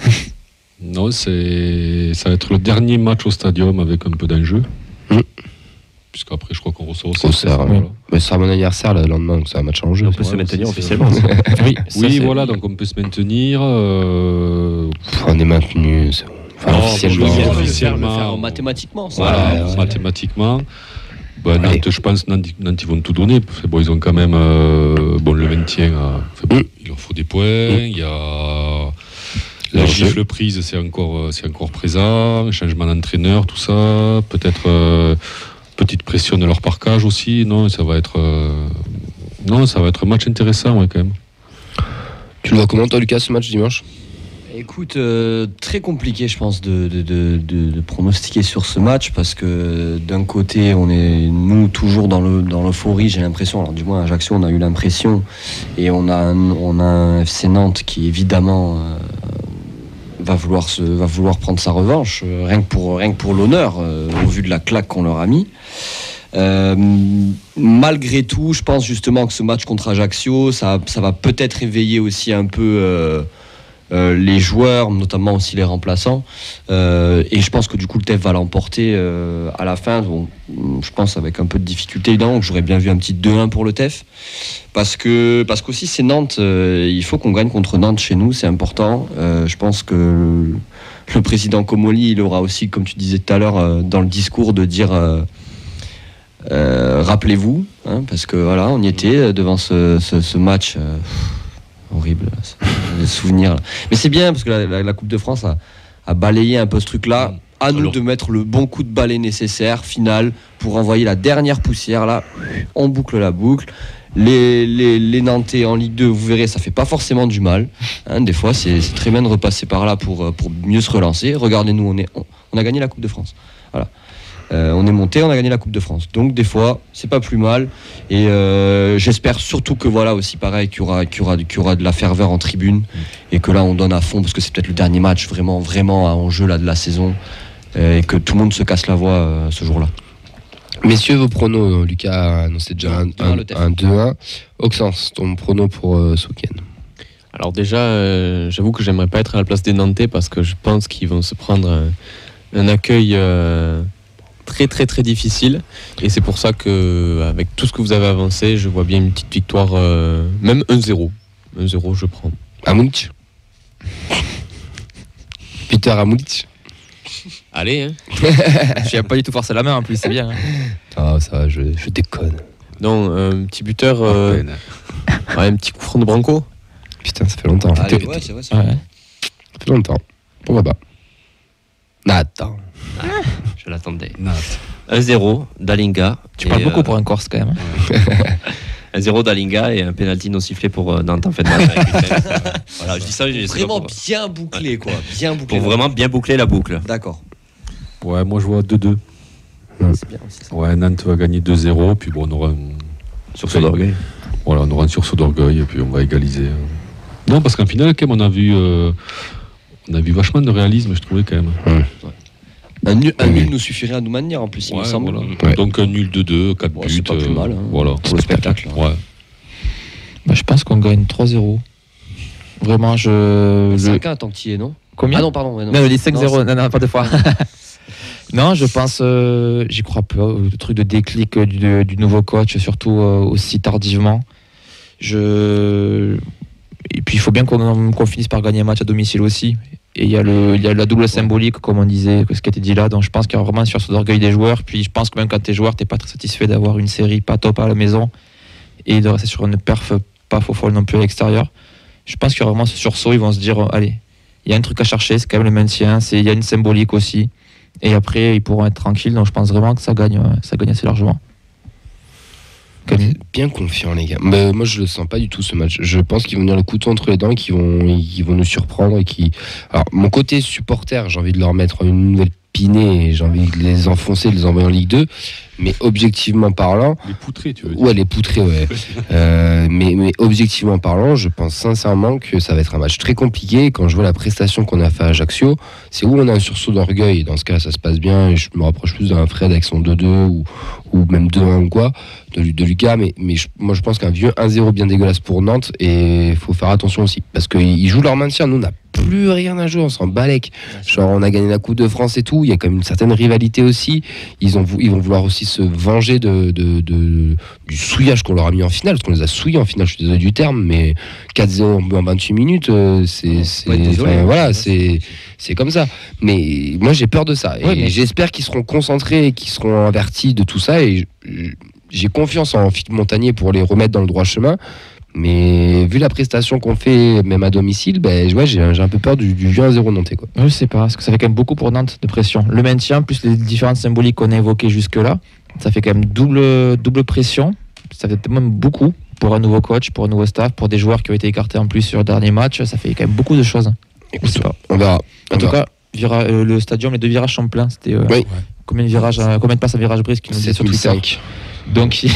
Non, ça va être le dernier match au stadium avec un peu d'enjeu. Puisqu'après, je crois qu'on ressort aussi. Voilà. Mais ce sera mon anniversaire le lendemain, donc c'est un match en jeu. On peut se maintenir officiellement. Oui, voilà, donc on peut se maintenir. On est maintenu. Officiellement. Mathématiquement. Voilà, mathématiquement. Nantes, je pense, Nantes, ils vont tout donner. Bon, ils ont quand même le maintien. Il leur faut des points. Il y a la gifle prise, c'est encore présent. Changement d'entraîneur, tout ça. Peut-être petite pression de leur parquage aussi. Non, ça va être un match intéressant, ouais, quand même. Tu le vois comment, toi, Lucas, ce match dimanche ? Écoute, très compliqué, je pense, de pronostiquer sur ce match parce que d'un côté, on est nous toujours dans l'euphorie, j'ai l'impression. Alors du moins à Ajaccio, on a eu l'impression, et on a un FC Nantes qui évidemment va vouloir prendre sa revanche, rien que pour l'honneur, au vu de la claque qu'on leur a mis. Malgré tout, je pense justement que ce match contre Ajaccio, ça va peut-être éveiller aussi un peu les joueurs, notamment aussi les remplaçants, et je pense que du coup le TEF va l'emporter à la fin. Bon, je pense avec un peu de difficulté évidemment, que j'aurais bien vu un petit 2-1 pour le TEF, parce qu'aussi c'est Nantes, il faut qu'on gagne contre Nantes chez nous, c'est important. Je pense que le président Comolli, il aura aussi, comme tu disais tout à l'heure dans le discours, de dire rappelez-vous, parce que voilà, on y était devant ce match horrible, des souvenirs. Mais c'est bien parce que la Coupe de France a balayé un peu ce truc-là. À nous de mettre le bon coup de balai nécessaire, final, pour envoyer la dernière poussière. Là, on boucle la boucle. Les Nantais en Ligue 2, vous verrez, ça fait pas forcément du mal. Des fois, c'est très bien de repasser par là pour mieux se relancer. Regardez-nous, on a gagné la Coupe de France. Voilà. On est monté, on a gagné la Coupe de France. Donc des fois, c'est pas plus mal. Et j'espère surtout que voilà aussi pareil qu'il y aura de la ferveur en tribune et que là on donne à fond parce que c'est peut-être le dernier match vraiment en jeu là de la saison et que tout le monde se casse la voix ce jour-là. Messieurs, vos pronos, Lucas a annoncé déjà un 2-1. Auxence, ton prono pour ce week-end? Alors déjà, j'avoue que j'aimerais pas être à la place des Nantais parce que je pense qu'ils vont se prendre un accueil très très très difficile, et c'est pour ça que avec tout ce que vous avez avancé, je vois bien une petite victoire, même 1-0 je prends. Amulich. Peter Amulich. Allez, Je n'ai pas du tout forcé la main en plus, c'est bien. Ah, ça va, je déconne. Non, un petit buteur, un petit coup franc de Branco. Putain, ça fait longtemps. Allez, ouais, c'est vrai. Ça fait longtemps. Pourquoi pas? Nathan. Je l'attendais. 1-0 d'Alinga. Tu parles beaucoup pour un Corse quand même. 1-0 d'Alinga et un pénalty non sifflé pour Nantes en fait. Voilà, je dis ça. Vraiment bien bouclé, quoi. Bien bouclé. Pour vraiment bien boucler la boucle. D'accord. Ouais, moi je vois 2-2. C'est bien aussi ça. Ouais, Nantes va gagner 2-0, puis bon, on aura un sursaut d'orgueil. Voilà, on aura un sursaut d'orgueil, et puis on va égaliser. Non, parce qu'en finale, quand même, on a vu vachement de réalisme, je trouvais quand même. Ouais. Un nul nous suffirait à nous maintenir en plus, il me semble. Voilà. Ouais. Donc un nul de 2, 4 buts. C'est pas plus mal. Voilà. Pour le spectacle. Ouais. Je pense qu'on gagne 3-0. Vraiment, 5-1 tant que tu y es, non? Combien? Ah non, pardon. Non, je dis 5-0. Non, pas de fois. Non, je pense, j'y crois peu, le truc de déclic du nouveau coach, surtout aussi tardivement. Et puis il faut bien qu'on finisse par gagner un match à domicile aussi. Et il y a la double symbolique, comme on disait, ce qui a été dit là. Donc je pense qu'il y a vraiment une sursaut d'orgueil des joueurs. Puis je pense que même quand tu es joueur, tu n'es pas très satisfait d'avoir une série pas top à la maison et de rester sur une perf pas faux folle non plus à l'extérieur. Je pense qu'il y a vraiment ce sursaut. Ils vont se dire, allez, il y a un truc à chercher, c'est quand même le maintien. Il y a une symbolique aussi. Et après, ils pourront être tranquilles. Donc je pense vraiment que ça gagne assez largement. Bien confiant, les gars. Mais moi, je le sens pas du tout, ce match. Je pense qu'ils vont venir le couteau entre les dents et qu'ils vont nous surprendre. Alors, mon côté supporter, j'ai envie de leur mettre une nouvelle pinée et j'ai envie de les enfoncer, de les envoyer en Ligue 2. Mais objectivement parlant... Les poutrés, tu veux dire. Ouais, les poutrés, ouais. Mais objectivement parlant, je pense sincèrement que ça va être un match très compliqué. Quand je vois la prestation qu'on a fait à Ajaccio, c'est où on a un sursaut d'orgueil. Dans ce cas, ça se passe bien. Et je me rapproche plus d'un Fred avec son 2-2 ou même 2-1 ou quoi, de Lucas. Mais moi, je pense qu'un vieux 1-0 bien dégueulasse pour Nantes. Et il faut faire attention aussi. Parce qu'ils jouent leur maintien. Nous, on n'a plus rien à jouer. On s'en balèque. Genre, on a gagné la Coupe de France et tout. Il y a quand même une certaine rivalité aussi. Ils vont vouloir aussi se venger du souillage qu'on leur a mis en finale, parce qu'on les a souillés en finale, je suis désolé du terme, mais 4-0 en 28 minutes, c'est comme ça. Mais moi j'ai peur de ça, et j'espère qu'ils seront concentrés et qu'ils seront avertis de tout ça, et j'ai confiance en Philippe Montagnier pour les remettre dans le droit chemin. Mais vu la prestation qu'on fait, même à domicile, j'ai un peu peur du 1-0 nantais, quoi. Je sais pas, parce que ça fait quand même beaucoup pour Nantes de pression. Le maintien, plus les différentes symboliques qu'on a évoquées jusque-là, ça fait quand même double pression. Ça fait même beaucoup pour un nouveau coach, pour un nouveau staff, pour des joueurs qui ont été écartés en plus sur le dernier match. Ça fait quand même beaucoup de choses. Écoute, on verra. En tout cas, le stadium, les 2 virages sont pleins. C'était combien de passes à virage brise qui nous dit sur Twitter. Donc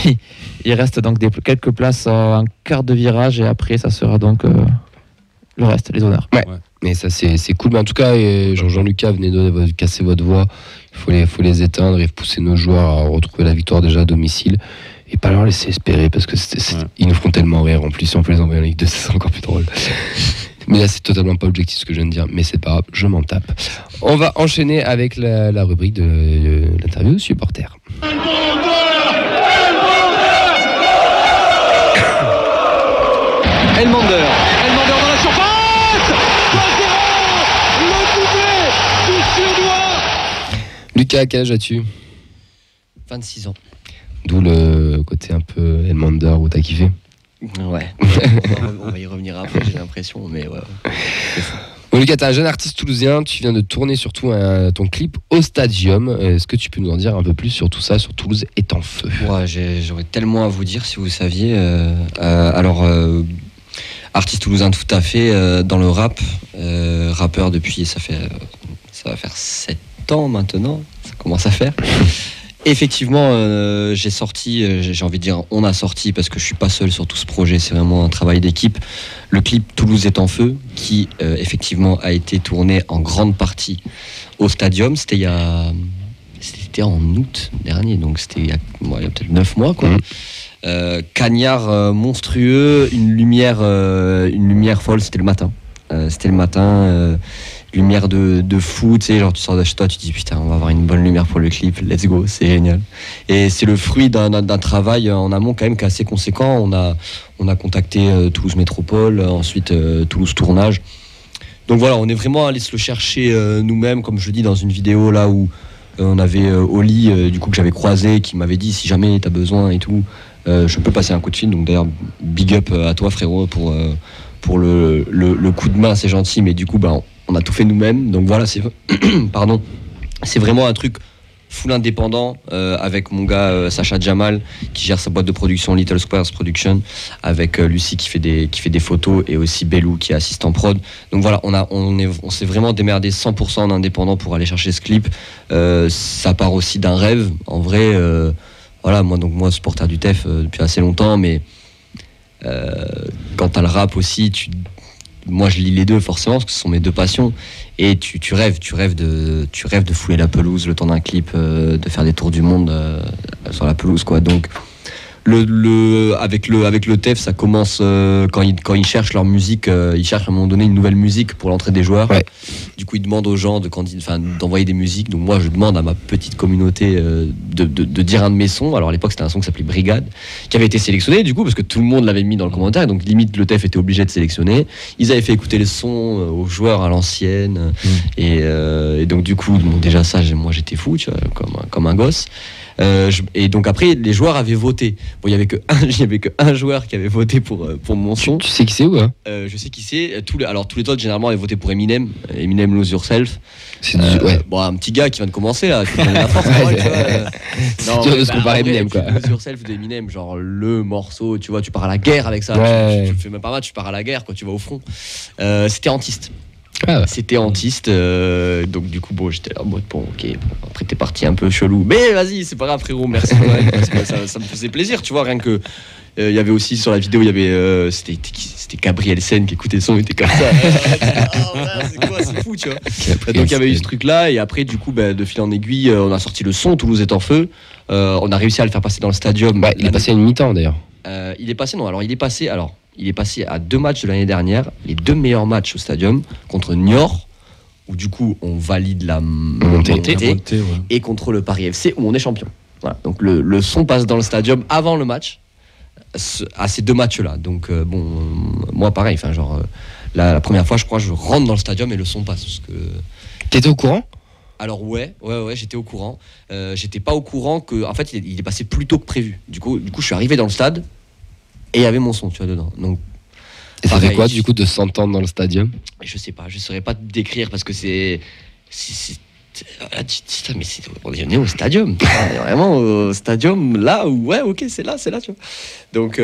il reste donc quelques places en quart de virage, et après ça sera donc le reste, les honneurs. Ouais. Mais ça c'est cool. Mais en tout cas, Jean-Lucas, venez de casser votre voix. Il faut les éteindre et pousser nos joueurs à retrouver la victoire déjà à domicile. Et pas leur laisser espérer, parce que ils nous feront tellement rire. En plus, si on peut les envoyer en Ligue 2, c'est encore plus drôle. Mais là, c'est totalement pas objectif ce que je viens de dire. Mais c'est pas grave, je m'en tape. On va enchaîner avec la rubrique de l'interview supporter. Elmander dans la surface. 1-0, le doublé du Suédois. Lucas, quel âge as-tu? 26 ans. D'où le côté un peu Elmander où t'as kiffé. Ouais. On va y revenir après, j'ai l'impression, mais ouais. Bon, Lucas, t'es un jeune artiste toulousien, tu viens de tourner surtout ton clip au Stadium. Est-ce que tu peux nous en dire un peu plus sur tout ça, sur Toulouse est en feu? Ouais, j'aurais tellement à vous dire si vous saviez. Alors, artiste toulousain tout à fait, dans le rap, rappeur depuis, ça va faire 7 ans maintenant, ça commence à faire. Effectivement, j'ai sorti, j'ai envie de dire on a sorti, parce que je suis pas seul sur tout ce projet, c'est vraiment un travail d'équipe, le clip Toulouse est en feu, qui effectivement a été tourné en grande partie au Stadium. C'était en août dernier, donc c'était il y a peut-être 9 mois, quoi. Cagnard monstrueux, une lumière folle, c'était le matin. Lumière de fou, tu sais, genre tu sors de chez toi, tu te dis putain, on va avoir une bonne lumière pour le clip, let's go, c'est génial. Et c'est le fruit d'un travail en amont quand même qui est assez conséquent. On a contacté Toulouse Métropole, ensuite Toulouse Tournage. Donc voilà, on est vraiment allé se le chercher nous-mêmes, comme je le dis dans une vidéo là où on avait Oli, du coup que j'avais croisé, qui m'avait dit si jamais t'as besoin et tout, je peux passer un coup de fil. Donc d'ailleurs, big up à toi frérot pour le coup de main, c'est gentil, mais du coup on a tout fait nous-mêmes, donc voilà, c'est vraiment un truc full indépendant, avec mon gars Sacha Jamal qui gère sa boîte de production Little Squares Production, avec Lucie qui fait des photos, et aussi Belou qui est assistant prod. Donc voilà, on s'est vraiment démerdé 100% en indépendant pour aller chercher ce clip. Ça part aussi d'un rêve, en vrai. Voilà, moi supporter du TEF depuis assez longtemps, mais quand t'as le rap aussi, moi je lis les deux forcément parce que ce sont mes deux passions, et tu rêves de fouler la pelouse le temps d'un clip, de faire des tours du monde sur la pelouse, quoi. Donc Avec le TEF, ça commence quand ils cherchent leur musique, ils cherchent à un moment donné une nouvelle musique pour l'entrée des joueurs. Ouais. Du coup, ils demandent aux gens d'envoyer des musiques. Donc moi, je demande à ma petite communauté de dire un de mes sons. Alors à l'époque, c'était un son qui s'appelait Brigade, qui avait été sélectionné du coup parce que tout le monde l'avait mis dans le commentaire. Donc limite, le TEF était obligé de sélectionner. Ils avaient fait écouter les sons aux joueurs à l'ancienne. Et donc du coup, déjà ça, moi j'étais fou, tu vois, comme un gosse. Et donc après les joueurs avaient voté. Bon, il y avait que un joueur qui avait voté pour mon son. Tu sais qui c'est ou pas? Je sais qui c'est. Tous les autres généralement avaient voté pour Eminem Lose Yourself. C'est ouais. Bon, un petit gars qui vient de commencer là, qui donne la force. C'est dur de se comparer à Eminem quoi. Lose Yourself d'Eminem, genre le morceau, tu vois, tu pars à la guerre avec ça. Ouais. Tu le fais même pas mal, tu pars à la guerre quand tu vas au front. C'était Antiste. Ah ouais. C'était Antiste, donc du coup j'étais là en mode bon ok, après t'es parti un peu chelou, mais vas-y c'est pas grave frérot, merci parce que ça me faisait plaisir, tu vois, rien que il y avait aussi sur la vidéo, il y avait c'était Gabriel Sen qui écoutait le son, il était comme ça. C'est quoi, c'est fou, tu vois. Donc il y avait eu ce truc là, et après du coup de fil en aiguille on a sorti le son Toulouse est en feu, on a réussi à le faire passer dans le stadium. Il est passé à une mi-temps d'ailleurs. Il est passé à 2 matchs de l'année dernière, les 2 meilleurs matchs au stadium, contre Niort, où du coup on valide la montée, et contre le Paris FC, où on est champion. Voilà. Donc le son passe dans le stadium avant le match, à ces 2 matchs-là. Donc moi pareil, la première fois je crois je rentre dans le stadium et le son passe. Parce que... T'étais au courant ? Alors ouais, j'étais au courant. J'étais pas au courant que, en fait, il est passé plus tôt que prévu. Du coup, je suis arrivé dans le stade et il y avait mon son, tu vois, dedans. Donc, et ça fait quoi, du coup, de s'entendre dans le stadium ? Je sais pas, je saurais pas te décrire parce que c'est mais on est au stadium. On est vraiment au stadium là où, ouais, ok, c'est là, tu vois. Donc,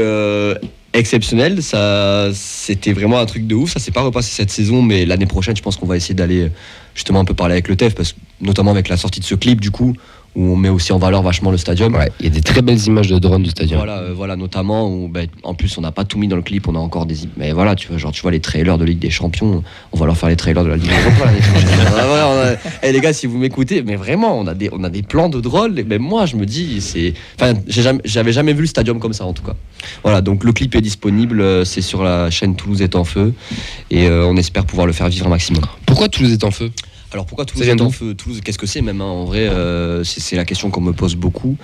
exceptionnel, ça, c'était vraiment un truc de ouf. Ça s'est pas repassé cette saison, mais l'année prochaine, je pense qu'on va essayer d'aller justement un peu parler avec le TEF, parce que notamment avec la sortie de ce clip, du coup, où on met aussi en valeur vachement le stadium. Ouais, il y a des très belles images de drone du stadium. Voilà, notamment où, en plus on n'a pas tout mis dans le clip, on a encore des, mais voilà, tu vois les trailers de Ligue des Champions, on va leur faire les trailers de la Ligue des Champions. Et les gars, si vous m'écoutez, mais vraiment, on a des plans de drone. Mais moi, je me dis, j'avais jamais vu le stadium comme ça en tout cas. Voilà, donc le clip est disponible, c'est sur la chaîne Toulouse est en feu, et on espère pouvoir le faire vivre un maximum. Pourquoi Toulouse est en feu ? Alors pourquoi Toulouse est en feu ? Toulouse, qu'est-ce que c'est même, hein, en vrai, c'est la question qu'on me pose beaucoup.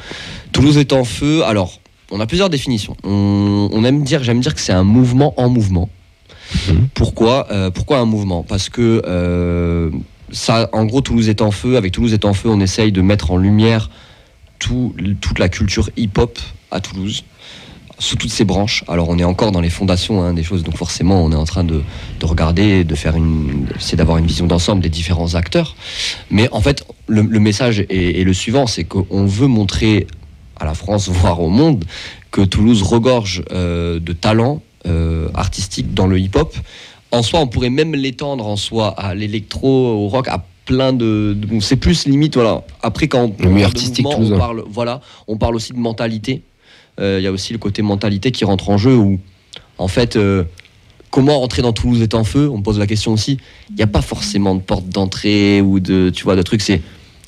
Toulouse est en feu, alors on a plusieurs définitions. J'aime dire que c'est un mouvement en mouvement. Pourquoi un mouvement ? Parce que ça, en gros, Toulouse est en feu. Avec Toulouse est en feu, on essaye de mettre en lumière toute la culture hip-hop à Toulouse, sous toutes ses branches. Alors on est encore dans les fondations des choses, donc forcément on est en train de regarder, de faire c'est d'avoir une vision d'ensemble des différents acteurs. Mais en fait le message est le suivant, c'est qu'on veut montrer à la France, voire au monde, que Toulouse regorge de talents artistiques dans le hip-hop. En soi, on pourrait même l'étendre en soi à l'électro, au rock, à plein de c'est plus limite, voilà. Après quand on parle aussi de mentalité. Il y a aussi le côté mentalité qui rentre en jeu, où en fait comment rentrer dans Toulouse est en feu, on me pose la question aussi. Il n'y a pas forcément de porte d'entrée ou de trucs, c'est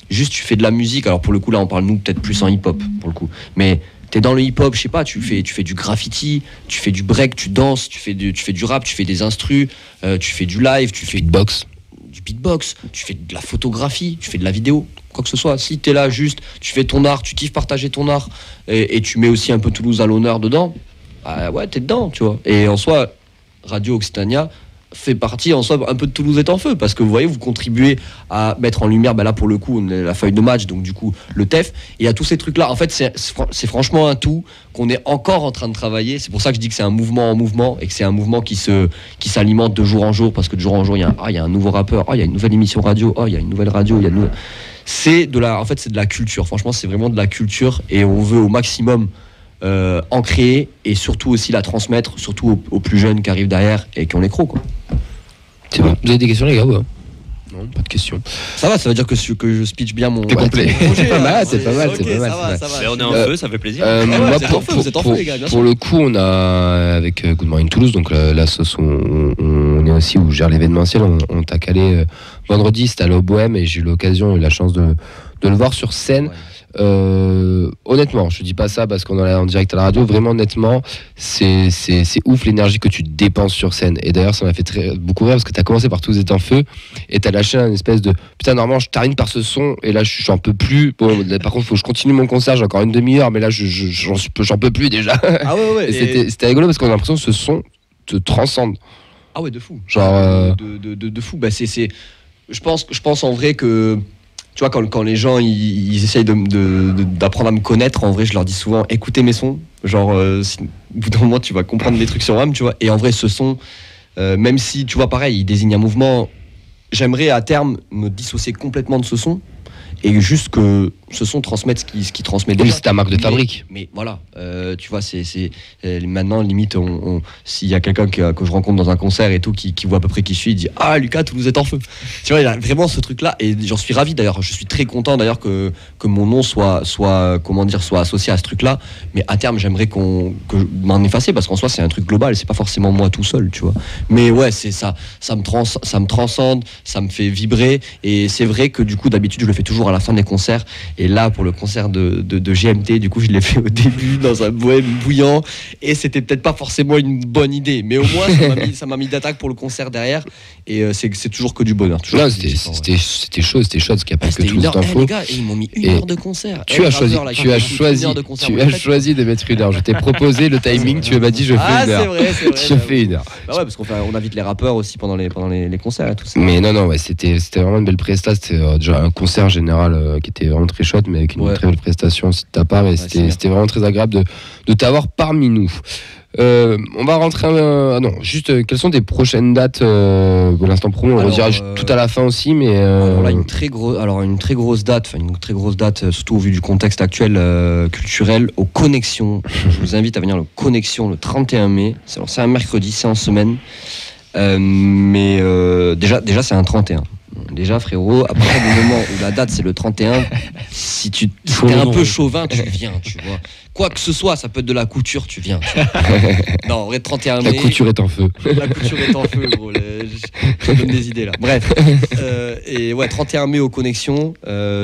juste tu fais de la musique. Alors pour le coup là on parle nous peut-être plus en hip-hop pour le coup, mais t'es dans le hip-hop, je sais pas, tu fais du graffiti, tu fais du break, tu danses, tu fais du rap, tu fais des instrus, tu fais du live, tu fais du beatbox, tu fais de la photographie, tu fais de la vidéo, quoi que ce soit. Si t'es là juste, tu fais ton art, tu kiffes partager ton art, et tu mets aussi un peu Toulouse à l'honneur dedans, ouais, t'es dedans, tu vois. Et en soi, Radio Occitania fait partie en soi un peu de Toulouse est en feu, parce que vous voyez, vous contribuez à mettre en lumière, là pour le coup on a la feuille de match, donc du coup le TEF, et à tous ces trucs là. En fait c'est franchement un tout qu'on est encore en train de travailler. C'est pour ça que je dis que c'est un mouvement en mouvement, et que c'est un mouvement qui s'alimente de jour en jour, parce que de jour en jour il y a un nouveau rappeur, il y a une nouvelle émission radio, il y a une nouvelle radio, c'est de la culture. Franchement c'est vraiment de la culture, et on veut au maximum en créer, et surtout aussi la transmettre, surtout aux plus jeunes qui arrivent derrière et qui ont les crocs, quoi. C'est bon. Vous avez des questions, les gars, ou pas ? Non, pas de questions. Ça va, ça veut dire que je speech bien mon. T'es complet. C'est pas mal, c'est pas mal. Ça va. On est en feu, ça fait plaisir. Pour le coup, on a avec Good Morning Toulouse, donc l'association, on est aussi où gère l'événementiel. On t'a calé vendredi, c'était à l'Au Bohème, et j'ai eu l'occasion et la chance de le voir sur scène. Honnêtement, je dis pas ça parce qu'on est en direct à la radio. Vraiment, honnêtement, c'est ouf l'énergie que tu dépenses sur scène. Et d'ailleurs, ça m'a fait beaucoup rire parce que t'as commencé par Tous est en feu et t'as lâché un espèce de putain, normalement, je termine par ce son et là, j'en peux plus. Bon, là, par contre, faut que je continue mon concert. J'ai encore une demi-heure, mais là, j'en peux plus déjà. Ah ouais. Et c'était rigolo parce qu'on a l'impression que ce son te transcende. Ah ouais, de fou. Genre de fou. Bah je pense en vrai que tu vois quand les gens ils essayent d'apprendre à me connaître, en vrai je leur dis souvent écoutez mes sons, genre au bout d'un moment tu vas comprendre des trucs sur moi, tu vois. Et en vrai ce son, même si tu vois pareil il désigne un mouvement, j'aimerais à terme me dissocier complètement de ce son et juste que ce son transmette ce qui transmet déjà. C'est ta marque de fabrique. Mais voilà, tu vois, c'est maintenant limite, s'il y a quelqu'un que je rencontre dans un concert et tout, qui voit à peu près qui je suis, il dit ah Lucas, Toulouse est en feu. Tu vois, il y a vraiment ce truc-là et j'en suis ravi d'ailleurs. Je suis très content d'ailleurs que mon nom soit associé à ce truc-là. Mais à terme, j'aimerais que m'en effacer parce qu'en soi, c'est un truc global. C'est pas forcément moi tout seul, tu vois. Mais ouais, c'est ça me transcende, ça me fait vibrer et c'est vrai que du coup, d'habitude, je le fais toujours à la fin des concerts. Et là, pour le concert de GMT, du coup, je l'ai fait au début dans un bohème bouillant. Et c'était peut-être pas forcément une bonne idée. Mais au moins, ça m'a mis d'attaque pour le concert derrière. Et c'est toujours que du bonheur. Là, c'était chaud parce qu'il n'y a pas que tout ce info. Les gars, ils m'ont mis une heure de concert. Tu as choisi de mettre une heure. Je t'ai proposé le timing. Tu m'as dit, je fais une heure. C'est vrai. Je fais une heure. Bah ouais, parce qu'on invite les rappeurs aussi pendant les concerts et tout ça. Mais non, ouais, c'était vraiment une belle prestation. C'était déjà un concert général qui était vraiment très chouette, mais avec une très belle prestation aussi de ta part. Et c'était vraiment très agréable de t'avoir parmi nous. On va rentrer quelles sont tes prochaines dates pour l'instant promo, on redira tout à la fin aussi, mais alors là, une très grosse date, surtout au vu du contexte actuel culturel, aux Connexions. Je vous invite à venir aux Connexions le 31 mai. C'est un mercredi, c'est en semaine, mais déjà c'est un 31. Déjà frérot, à partir du moment où la date c'est le 31, si t'es un peu chauvin, tu viens, tu vois. Quoi que ce soit, ça peut être de la couture, tu viens. Non, en vrai, 31 mai. La couture est en feu. La couture est en feu, gros. Je donne des idées là. Bref. Et ouais, 31 mai aux Connexions,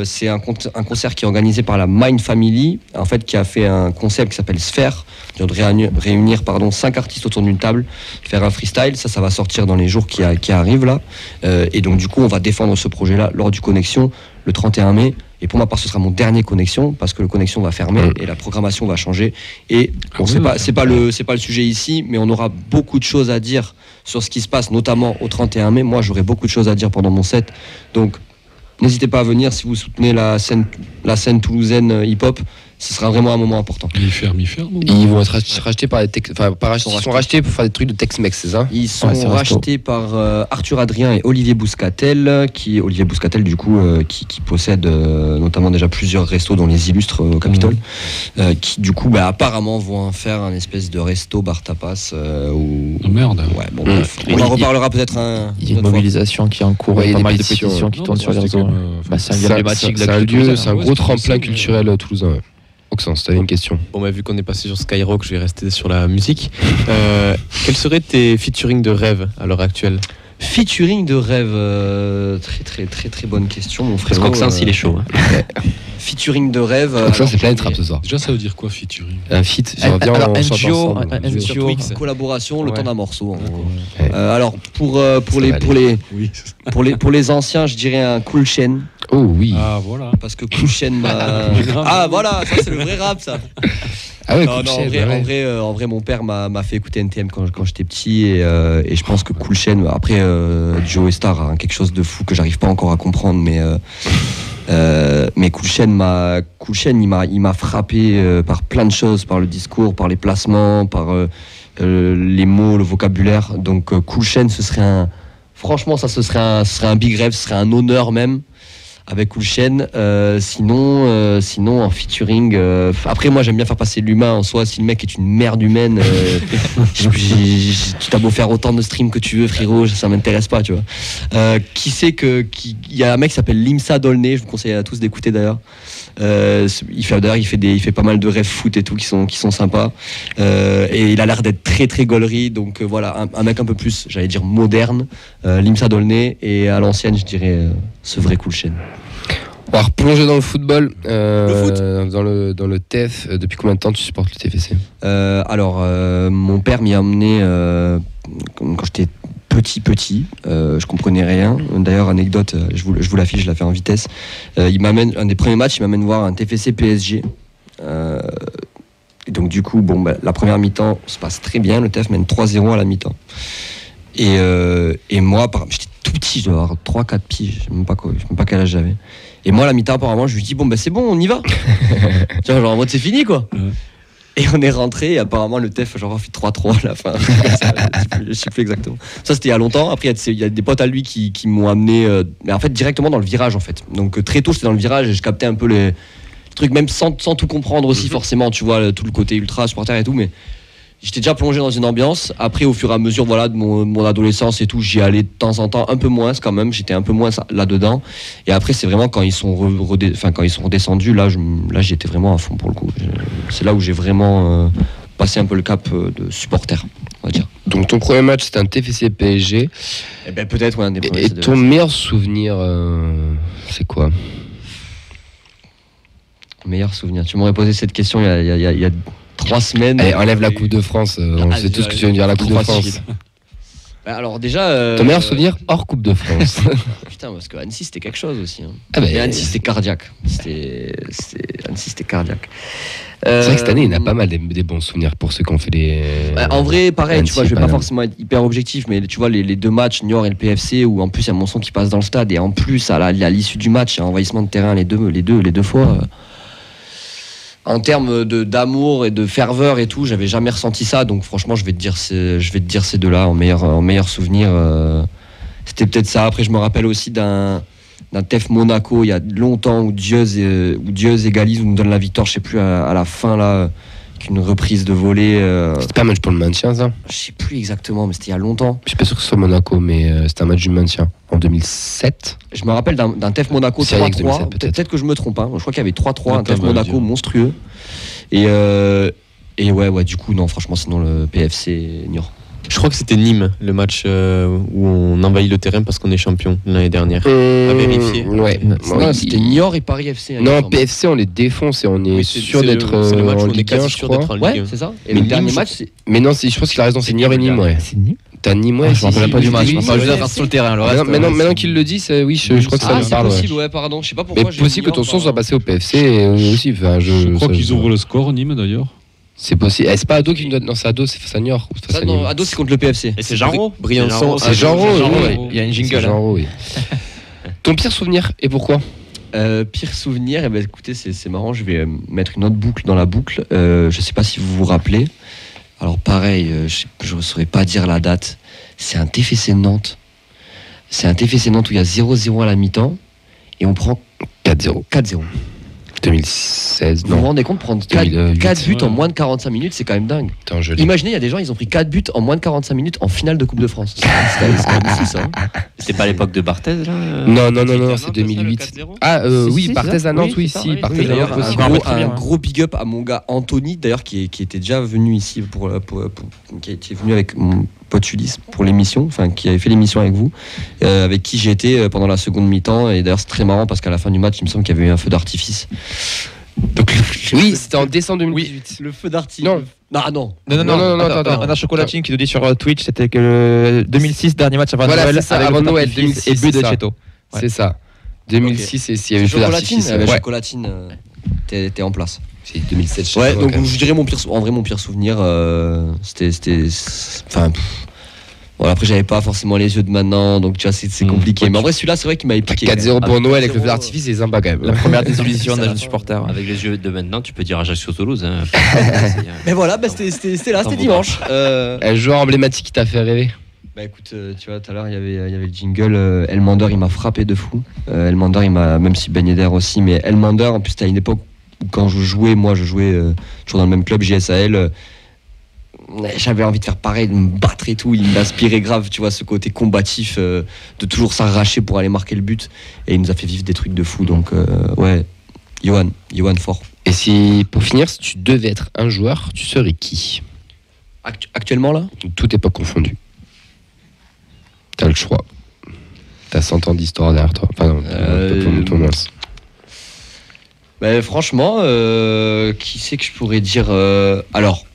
c'est un concert qui est organisé par la Mind Family, en fait, qui a fait un concept qui s'appelle Sphère, qui de réunir 5 artistes autour d'une table, faire un freestyle. Ça va sortir dans les jours qui arrivent là. Et donc, du coup, on va défendre ce projet-là lors du Connexion le 31 mai. Et pour ma part, ce sera mon dernier Connexion parce que le Connexion va fermer et la programmation va changer. Et bon, c'est pas le sujet ici, mais on aura beaucoup de choses à dire sur ce qui se passe, notamment au 31 mai. Moi, j'aurai beaucoup de choses à dire pendant mon set. Donc, n'hésitez pas à venir si vous soutenez la scène toulousaine hip-hop. Ce sera vraiment un moment important. Ils ferment. Ils vont être rachetés par ils sont rachetés pour faire des trucs de Tex-Mex, c'est ça? Ils sont rachetés par Arthur Adrien et Olivier Bouscatel, qui possède notamment déjà plusieurs restos dont les Illustres au Capitole, qui du coup apparemment vont faire un espèce de resto bar tapas. Merde. Ouais, bon, bref, on en reparlera peut-être Il y a une mobilisation qui est en cours, il y a pas mal de pétitions qui tournent sur les réseaux. C'est emblématique de la culture. C'est un gros tremplin culturel toulousain. Oxens, tu avais une question. Bon, vu qu'on est passé sur Skyrock, je vais rester sur la musique. Quels seraient tes featuring de rêve à l'heure actuelle? Featuring de rêve, très bonne question, mon frère. Parce qu'Oxens, il est chaud. Featuring de rêve. Oxens, c'est Planet Rap ce soir. Déjà, ça veut dire quoi, featuring? Un feat, on chante ensemble. Collaboration, le temps d'un morceau. Alors, pour les anciens, je dirais un Cool Chain. Oh oui. Ah voilà. Parce que Cool Chain m'a. Ah voilà, ça c'est le vrai rap, ça. Ah ouais, en vrai, mon père m'a fait écouter NTM quand j'étais petit et je pense que Cool Chain, après Joe Star a quelque chose de fou que j'arrive pas encore à comprendre, mais Cool Chain il m'a frappé par plein de choses, par le discours, par les placements, par les mots, le vocabulaire. Donc Cool Chain, ce serait un big rêve, ce serait un honneur même. Avec Cool Chain, sinon en featuring, après moi j'aime bien faire passer l'humain en soi. Si le mec est une merde humaine, tu t'as beau faire autant de streams que tu veux, frérot, ça m'intéresse pas, tu vois. Il y a un mec qui s'appelle Limsa Dolné, je vous conseille à tous d'écouter d'ailleurs. Il fait pas mal de rêves foot et tout qui sont sympas, et il a l'air d'être très gaulerie, donc voilà, un mec un peu plus, j'allais dire moderne, Limsa Dolné, et à l'ancienne je dirais ce vrai Cool Chain. On va replonger dans le football. Dans le TF. Depuis combien de temps tu supportes le TFC ? Alors, mon père m'y a emmené quand j'étais petit. Je comprenais rien. D'ailleurs, anecdote, je vous l'affiche, je la fais en vitesse. Il m'amène, un des premiers matchs, il m'amène voir un TFC PSG. Et donc, du coup, la première mi-temps se passe très bien. Le TF mène 3-0 à la mi-temps. Et moi, j'étais tout petit, je dois avoir 3-4 piges, je ne sais même pas quel âge j'avais. Et moi, à la mi-temps, apparemment, je lui dis c'est bon, on y va. Tu vois, genre en mode c'est fini quoi. Et on est rentré, et apparemment le TEF genre fait 3-3 à la fin. Je sais plus exactement. Ça c'était il y a longtemps. Après il y a des potes à lui qui m'ont amené, mais en fait directement dans le virage en fait. Donc très tôt j'étais dans le virage et je captais un peu les trucs, même sans tout comprendre aussi forcément, tu vois, tout le côté ultra supporter et tout, mais j'étais déjà plongé dans une ambiance. Après, au fur et à mesure de mon adolescence et tout, j'y allais de temps en temps, un peu moins quand même. J'étais un peu moins là-dedans. Et après, c'est vraiment quand ils sont redescendus, là, j'y étais vraiment à fond pour le coup. C'est là où j'ai vraiment passé un peu le cap de supporter, on va dire. Donc ton premier match, c'était un TFC PSG. Eh ben peut-être, ouais, un des premiers. Et ton meilleur souvenir, c'est quoi ? Meilleur souvenir. Tu m'aurais posé cette question il y a 3 semaines. Allez, enlève la Coupe de France. On sait tous ce que tu viens de dire, la Coupe de France. Alors déjà... Ton meilleur souvenir hors Coupe de France. Putain, parce que Annecy c'était quelque chose aussi. Et Annecy c'était cardiaque. Annecy c'était cardiaque. C'est vrai que cette année il y en a pas mal des bons souvenirs pour ceux qui ont fait les... En vrai, pareil, Annecy, tu vois, je vais pas forcément être hyper objectif, mais tu vois les 2 matchs, Niort et le PFC, où en plus il y a mon son qui passe dans le stade, et en plus à l'issue du match, il y a envahissement de terrain les deux fois. En termes d'amour et de ferveur et tout, j'avais jamais ressenti ça. Donc franchement, je vais te dire ces deux-là en meilleur souvenir. C'était peut-être ça. Après, je me rappelle aussi d'un TEF Monaco il y a longtemps où Dieuze égalise ou nous donne la victoire. Je sais plus à la fin là, avec une reprise de volée. C'était pas un match pour le maintien, ça ? Je sais plus exactement, mais c'était il y a longtemps. Je suis pas sûr que ce soit Monaco, mais c'était un match du maintien en 2007. Je me rappelle d'un TEF Monaco 3-3. 2007, peut-être que je me trompe. Je crois qu'il y avait 3-3, un TEF Monaco monstrueux. Et ouais, du coup, non, franchement, sinon le PFC Niort. Je crois que c'était Nîmes, le match où on envahit le terrain parce qu'on est champion l'année dernière. À vérifier. Ouais. Non, c'était Niort et Paris FC. Non, PFC, on les défonce et on est sûr d'être c'est le match en où on est Ligue 1, quasi je sûr crois. d'être en Ligue 1. Ouais, c'est ça. Et le dernier match, c'est... Mais non, je pense qu'il a raison, c'est Niort et Nîmes, ouais. C'est Nîmes. T'as Nîmes, ouais. Je me rappelle pas du match, je pense juste à faire sur le terrain. Maintenant qu'il le dit, oui, je crois que ça me parle. C'est possible, ouais, pardon. Je sais pas pourquoi. Mais possible que ton son soit passé au PFC aussi. Je crois qu'ils ouvrent le score, Nîmes d'ailleurs. C'est possible. C'est pas Ado qui me donne. Non, c'est Ado, c'est face à Niort. Non, Ado, c'est contre le PFC. Et c'est Genro. Briançon. C'est Genro, oui. Il y a une jingle. Genro, oui. Ton pire souvenir et pourquoi ? Pire souvenir, écoutez, c'est marrant. Je vais mettre une autre boucle dans la boucle. Je sais pas si vous vous rappelez. Alors pareil, je ne saurais pas dire la date. C'est un TFC Nantes. C'est un TFC Nantes où il y a 0-0 à la mi-temps et on prend 4-0. 4-0. 2016, non. Vous vous rendez compte, prendre 4 buts en moins de 45 minutes, c'est quand même dingue. Imaginez, il y a des gens, ils ont pris 4 buts en moins de 45 minutes en finale de Coupe de France. C'est quand même fou, ça. C'était pas à l'époque de Barthez, là Non, c'est 2008. Oui, Barthez à Nantes, oui, si. Barthez d'ailleurs, un gros big up à mon gars Anthony, d'ailleurs, qui était déjà venu ici, qui était venu avec mon pote Ulysse pour l'émission, enfin, qui avait fait l'émission avec vous, avec qui j'ai été pendant la seconde mi-temps. Et d'ailleurs, c'est très marrant parce qu'à la fin du match, il me semble qu'il y avait eu un feu d'artifice. Donc, oui, c'était en décembre 2018. Oui, le feu d'artifice. Non, attends. On a Chocolatine qui nous dit sur Twitch, c'était que le 2006, dernier match avant Noël, avant Noël, 2006, et but de Cheto. C'est ça. 2006, et s'il y avait eu feu d'artifice. Chocolatine, t'es en place. C'est 2007. Ouais, donc je dirais mon pire souvenir, c'était, enfin. Bon, après, j'avais pas forcément les yeux de maintenant, donc tu vois, c'est compliqué. Mais en vrai, celui-là, c'est vrai qu'il m'avait piqué. 4-0 pour Noël avec le feu d'artifice, c'est sympa quand même. La première désillusion d'un jeune supporter. Avec les yeux de maintenant, tu peux dire Ajaccio-Toulouse. Mais voilà, c'était là, c'était dimanche. Un joueur emblématique qui t'a fait rêver. Bah écoute, tu vois, tout à l'heure, il y avait le jingle. Elmander, il m'a frappé de fou. Elmander, il m'a, même si Ben Yedder aussi, mais Elmander, en plus, c'était à une époque où quand je jouais toujours dans le même club, JSAL. J'avais envie de faire pareil, de me battre et tout. Il m'inspirait grave, tu vois, ce côté combatif, de toujours s'arracher pour aller marquer le but. Et il nous a fait vivre des trucs de fou. Donc, ouais, Johan fort. Et si, pour finir, si tu devais être un joueur, tu serais qui ? Actuellement, là ? Toute époque confondue. T'as le choix. T'as 100 ans d'histoire derrière toi. Enfin, non, un peu moins. Franchement, qui c'est que je pourrais dire alors,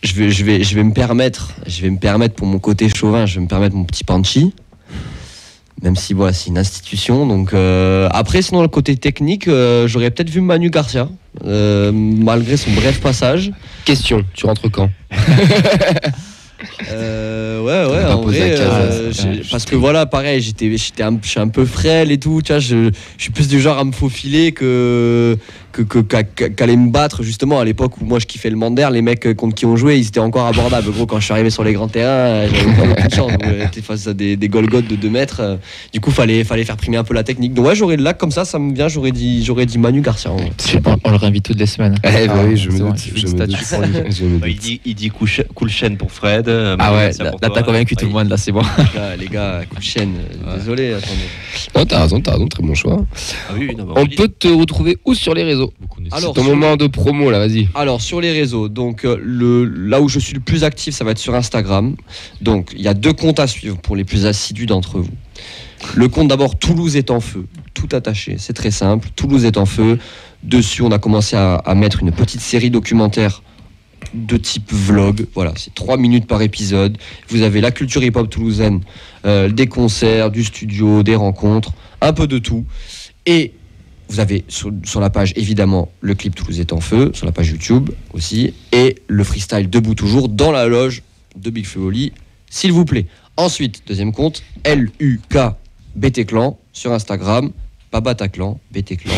je vais me permettre pour mon côté chauvin, je vais me permettre mon petit Panchi. Même si voilà, c'est une institution. Donc après, sinon le côté technique, j'aurais peut-être vu Manu Garcia, malgré son bref passage. Question, tu rentres quand? Ouais, en vrai, parce que voilà, pareil, je suis un peu frêle et tout, tu vois, je suis plus du genre à me faufiler qu'aller me battre, justement. À l'époque où moi je kiffais le Mander, les mecs contre qui on jouait, ils étaient encore abordables. Gros, quand je suis arrivé sur les grands terrains, j'avais pas beaucoup de chance. J'étais face à des Golgoths de 2 mètres. Du coup, fallait faire primer un peu la technique. Donc ouais, là comme ça me vient, j'aurais dit Manu Garcia. On le réinvite toutes les semaines. Oui, je me doute. Il dit cool chaîne pour Fred. Ah ouais, là t'as convaincu tout le monde, là c'est bon. Les gars, coup de chaîne, désolé, attendez. Non, t'as raison, très bon choix. On peut te retrouver où sur les réseaux? Alors, ton moment de promo là, vas-y. Alors sur les réseaux, donc là où je suis le plus actif, ça va être sur Instagram. Donc il y a 2 comptes à suivre pour les plus assidus d'entre vous. Le compte d'abord Toulouse est en feu, tout attaché, c'est très simple. Toulouse est en feu. Dessus, on a commencé à mettre une petite série documentaire de type vlog. Voilà, c'est 3 minutes par épisode. Vous avez la culture hip-hop toulousaine, des concerts, du studio, des rencontres, un peu de tout. Et vous avez sur la page, évidemment, le clip Toulouse est en feu, sur la page YouTube aussi, et le freestyle Debout toujours dans la loge de Big Flo et Oli, s'il vous plaît. Ensuite, deuxième compte, LUK BT Clan sur Instagram, pas Bataclan, BT Clan,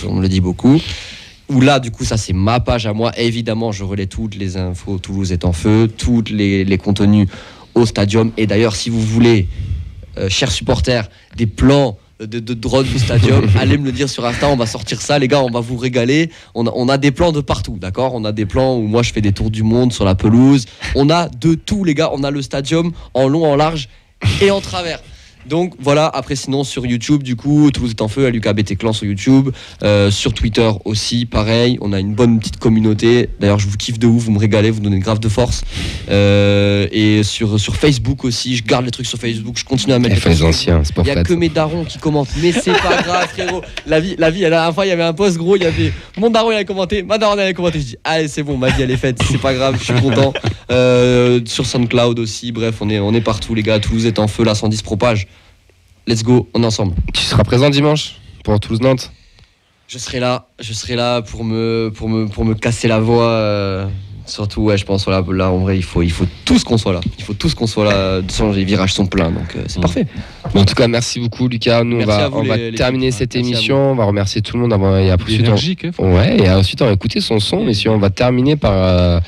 on me le dit beaucoup. Où là, du coup, ça c'est ma page à moi. Et évidemment, je relais toutes les infos. Toulouse est en feu, tous les contenus au stadium. Et d'ailleurs, si vous voulez, chers supporters, des plans de drone du stadium, allez me le dire sur Insta, on va sortir ça, les gars, on va vous régaler. On a des plans de partout, d'accord? On a des plans où moi je fais des tours du monde sur la pelouse. On a de tout, les gars. On a le stadium en long, en large et en travers. Donc voilà, après sinon sur YouTube, du coup, Toulouse est en feu, LUKBT Clan sur YouTube, sur Twitter aussi, pareil, on a une bonne petite communauté, d'ailleurs je vous kiffe de ouf, vous me régalez, vous me donnez grave de force, et sur Facebook aussi, je garde les trucs sur Facebook, je continue à mettre les trucs. Anciens, c'est pas il y a que mes darons qui commentent, mais c'est pas grave frérot, la vie, la dernière fois il y avait un post gros, il y avait mon daron il a commenté, ma daronne elle a commenté, je dis allez c'est bon, ma vie elle est faite, c'est pas grave, je suis content, sur SoundCloud aussi, bref on est partout les gars, Toulouse est en feu, la 110 propage. Let's go, on est ensemble. Tu seras présent dimanche pour Toulouse-Nantes? Je serai là pour me casser la voix. Surtout, ouais, je pense là en vrai, il faut tous qu'on soit là. Il faut tous qu'on soit là. De toute façon, les virages sont pleins, donc c'est parfait. Bon, en tout cas, merci beaucoup, Lucas. Nous, on va terminer cette émission. On va remercier tout le monde. Et après, et ensuite, on va écouter son son. Messieurs, on va terminer par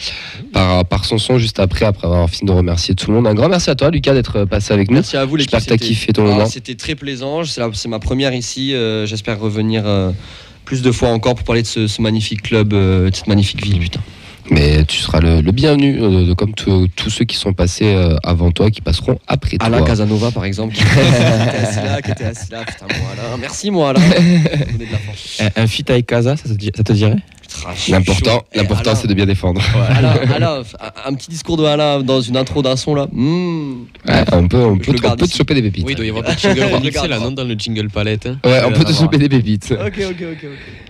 son son juste après avoir fini de remercier tout le monde. Un grand merci à toi, Lucas, d'être passé avec nous. Merci à vous, les J'espère que tu as kiffé ton moment. C'était très plaisant. C'est ma première ici. J'espère revenir plus de fois encore pour parler de ce magnifique club, de cette magnifique ville, putain. Mais tu seras le bienvenu, comme tous ceux qui sont passés avant toi, qui passeront après toi. Alain Casanova, par exemple, qui était assis là. Putain, moi, Alain. Merci, moi, Alain. Un feat avec Casa, ça te dirait? L'important, c'est de bien défendre. Ouais, Alain, un petit discours de Alain dans une intro d'un son là. Ouais, on peut te choper des pépites. Oui, il doit y avoir des jingles remixés là, non, dans le jingle palette. Hein. Ouais, on peut te choper des pépites. Ok.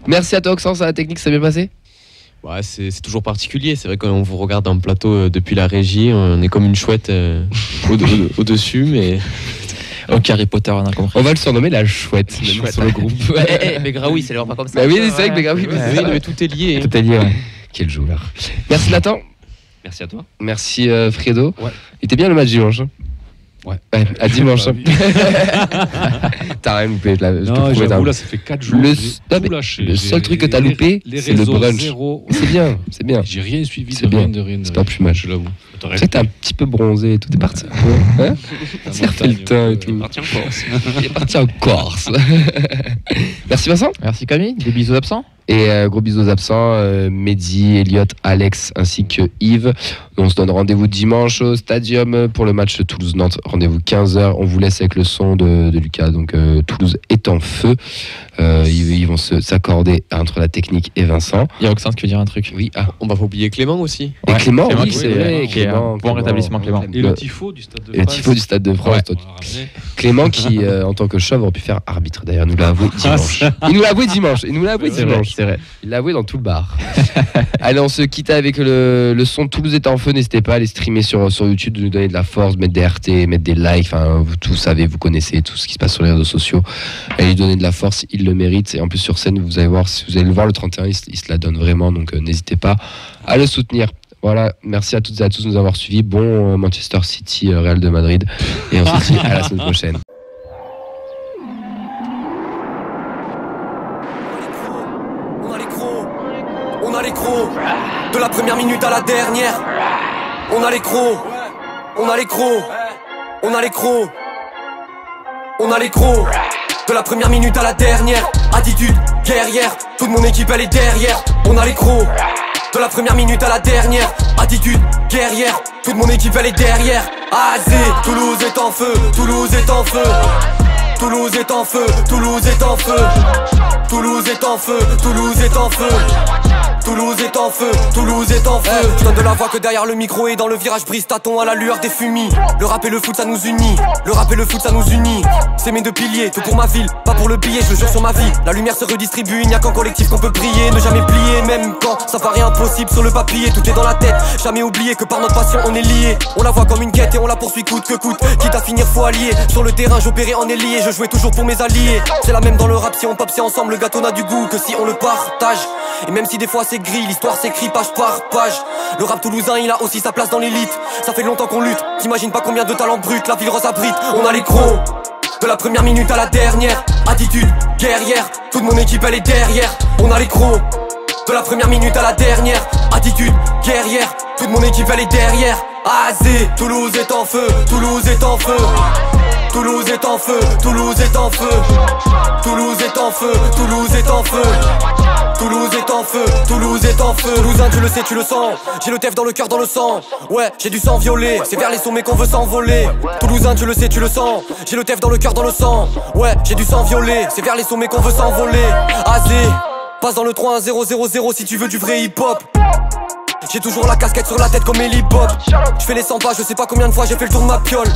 Merci à toi, Oxens, à la technique, ça s'est bien passé? Ouais, c'est toujours particulier. C'est vrai que quand on vous regarde en plateau depuis la régie, on est comme une chouette au-dessus, mais. Ok, Harry Potter, on a compris. On va le surnommer la chouette, sur le groupe. Mais Graoui, c'est leur pas comme ça. Bah oui, c'est vrai que Graoui, mais tout est lié. Tout est lié, ouais. Quel joueur. Merci Nathan. Merci à toi. Merci Fredo. Ouais. Il était bien le match dimanche. Ouais. À dimanche. T'as rien loupé. Non, j'avoue, là, ça fait 4 jours. Le seul truc que t'as loupé, c'est le brunch. C'est bien. J'ai rien suivi de rien. C'est pas plus mal. Je l'avoue. Tu sais que t'es un petit peu bronzé et tout. T'es parti. C'est refait le teint et tout. Il est parti en Corse. Merci Vincent. Merci Camille. Des bisous absents. Et gros bisous aux absents, Mehdi, Elliot, Alex ainsi que Yves. On se donne rendez-vous dimanche au Stadium pour le match Toulouse-Nantes. Rendez-vous 15h. On vous laisse avec le son de Lucas. Donc Toulouse est en feu. Ils vont s'accorder entre la technique et Vincent. Il y a Oxens qui veut dire un truc. Oui. On va pas oublier Clément aussi. Et Clément, oui, c'est vrai. Bon rétablissement, Clément. Et le tifo du Stade de France. Et le tifo du Stade de France. Ouais. Clément qui, en tant que chauve, aurait pu faire arbitre. D'ailleurs, nous l'a avoué dimanche. Il nous l'a avoué dimanche. C'est vrai. Il l'a avoué dans tout le bar. Allez, on se quitte avec le son de Toulouse est en feu. N'hésitez pas à aller streamer sur YouTube, de nous donner de la force, mettre des RT, mettre des likes. Enfin, vous tout savez, vous connaissez tout ce qui se passe sur les réseaux sociaux. Allez lui donner de la force, il le mérite. Et en plus, sur scène, vous allez voir, si vous allez le voir le 31, il se la donne vraiment. Donc, n'hésitez pas à le soutenir. Voilà, merci à toutes et à tous de nous avoir suivis. Bon Manchester City, Real de Madrid. Et on se dit à la semaine prochaine. On a les crocs, de la première minute à la dernière. On a les crocs, on a les crocs, on a les crocs, on a les crocs, de la première minute à la dernière. Attitude guerrière, toute mon équipe elle est derrière. On a les crocs, de la première minute à la dernière. Attitude guerrière, toute mon équipe elle est derrière. AZ, Toulouse est en feu, Toulouse est en feu. Toulouse est en feu, Toulouse est en feu. Toulouse est en feu, Toulouse est en feu. Toulouse est en feu, Toulouse est en feu. Je donne de la voix que derrière le micro et dans le virage brise tâton à la lueur des fumis. Le rap et le foot ça nous unit, le rap et le foot ça nous unit. C'est mes deux piliers, tout pour ma ville, pas pour le billet, je jure sur ma vie. La lumière se redistribue, il n'y a qu'en collectif qu'on peut prier. Ne jamais plier, même quand ça paraît impossible sur le papier. Tout est dans la tête, jamais oublier que par notre passion on est lié. On la voit comme une quête et on la poursuit coûte que coûte. Quitte à finir faut allier, sur le terrain j'opérais en ailier. Je jouais toujours pour mes alliés, c'est la même dans le rap. Si on pop c'est ensemble, le gâteau n'a du goût que si on le partage. Et même si des fois c'est gris, l'histoire s'écrit page par page. Le rap toulousain il a aussi sa place dans l'élite. Ça fait longtemps qu'on lutte, t'imagines pas combien de talents bruts la ville rose abrite. On a les crocs, de la première minute à la dernière. Attitude guerrière, toute mon équipe elle est derrière. On a les crocs, de la première minute à la dernière. Attitude guerrière, toute mon équipe elle est derrière. AZ, Toulouse est en feu, Toulouse est en feu. Toulouse est en feu, Toulouse est en feu. Toulouse est en feu, Toulouse est en feu. Toulouse est en feu, Toulouse est en feu. Toulousain tu le sais, tu le sens. J'ai le tef dans le cœur, dans le sang. Ouais, j'ai du sang violet. C'est vers les sommets qu'on veut s'envoler. Toulousain tu le sais, tu le sens. J'ai le tef dans le cœur, dans le sang. Ouais, j'ai du sang violet. C'est vers les sommets qu'on veut s'envoler. AZ, passe dans le 3-1-0-0-0 si tu veux du vrai hip-hop. J'ai toujours la casquette sur la tête comme Ellie Bob. Je fais les 100 pas, je sais pas combien de fois j'ai fait le tour de ma piole.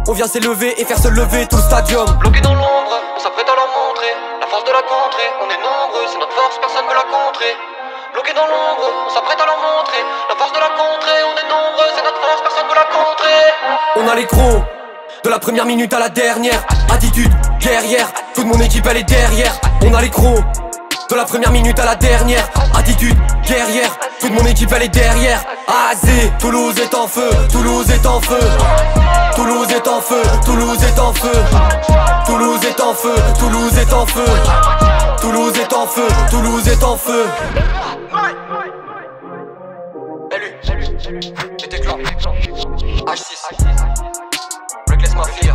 On vient s'élever et faire se lever tout le stadium. Bloqué dans l'ombre, on s'apprête à leur montrer la force de la contrée. On est nombreux, c'est notre force, personne ne la contrer. Bloqué dans l'ombre, on s'apprête à leur montrer la force de la contrée. On est nombreux, c'est notre force, personne ne la contrer. On a les crocs, de la première minute à la dernière. Attitude guerrière, toute mon équipe elle est derrière. On a les crocs, de la première minute à la dernière. Attitude guerrière, toute mon équipe elle est derrière. AZ, Toulouse est en feu, Toulouse est en feu. Toulouse est en feu, Toulouse est en feu. Toulouse est en feu, Toulouse est en feu. Toulouse est en feu, Toulouse est en feu. Salut, mettez clan. H6, Reckless Mafia.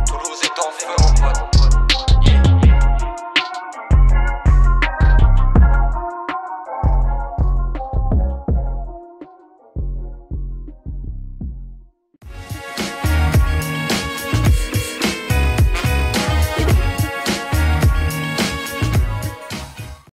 Toulouse est en feu mon pote.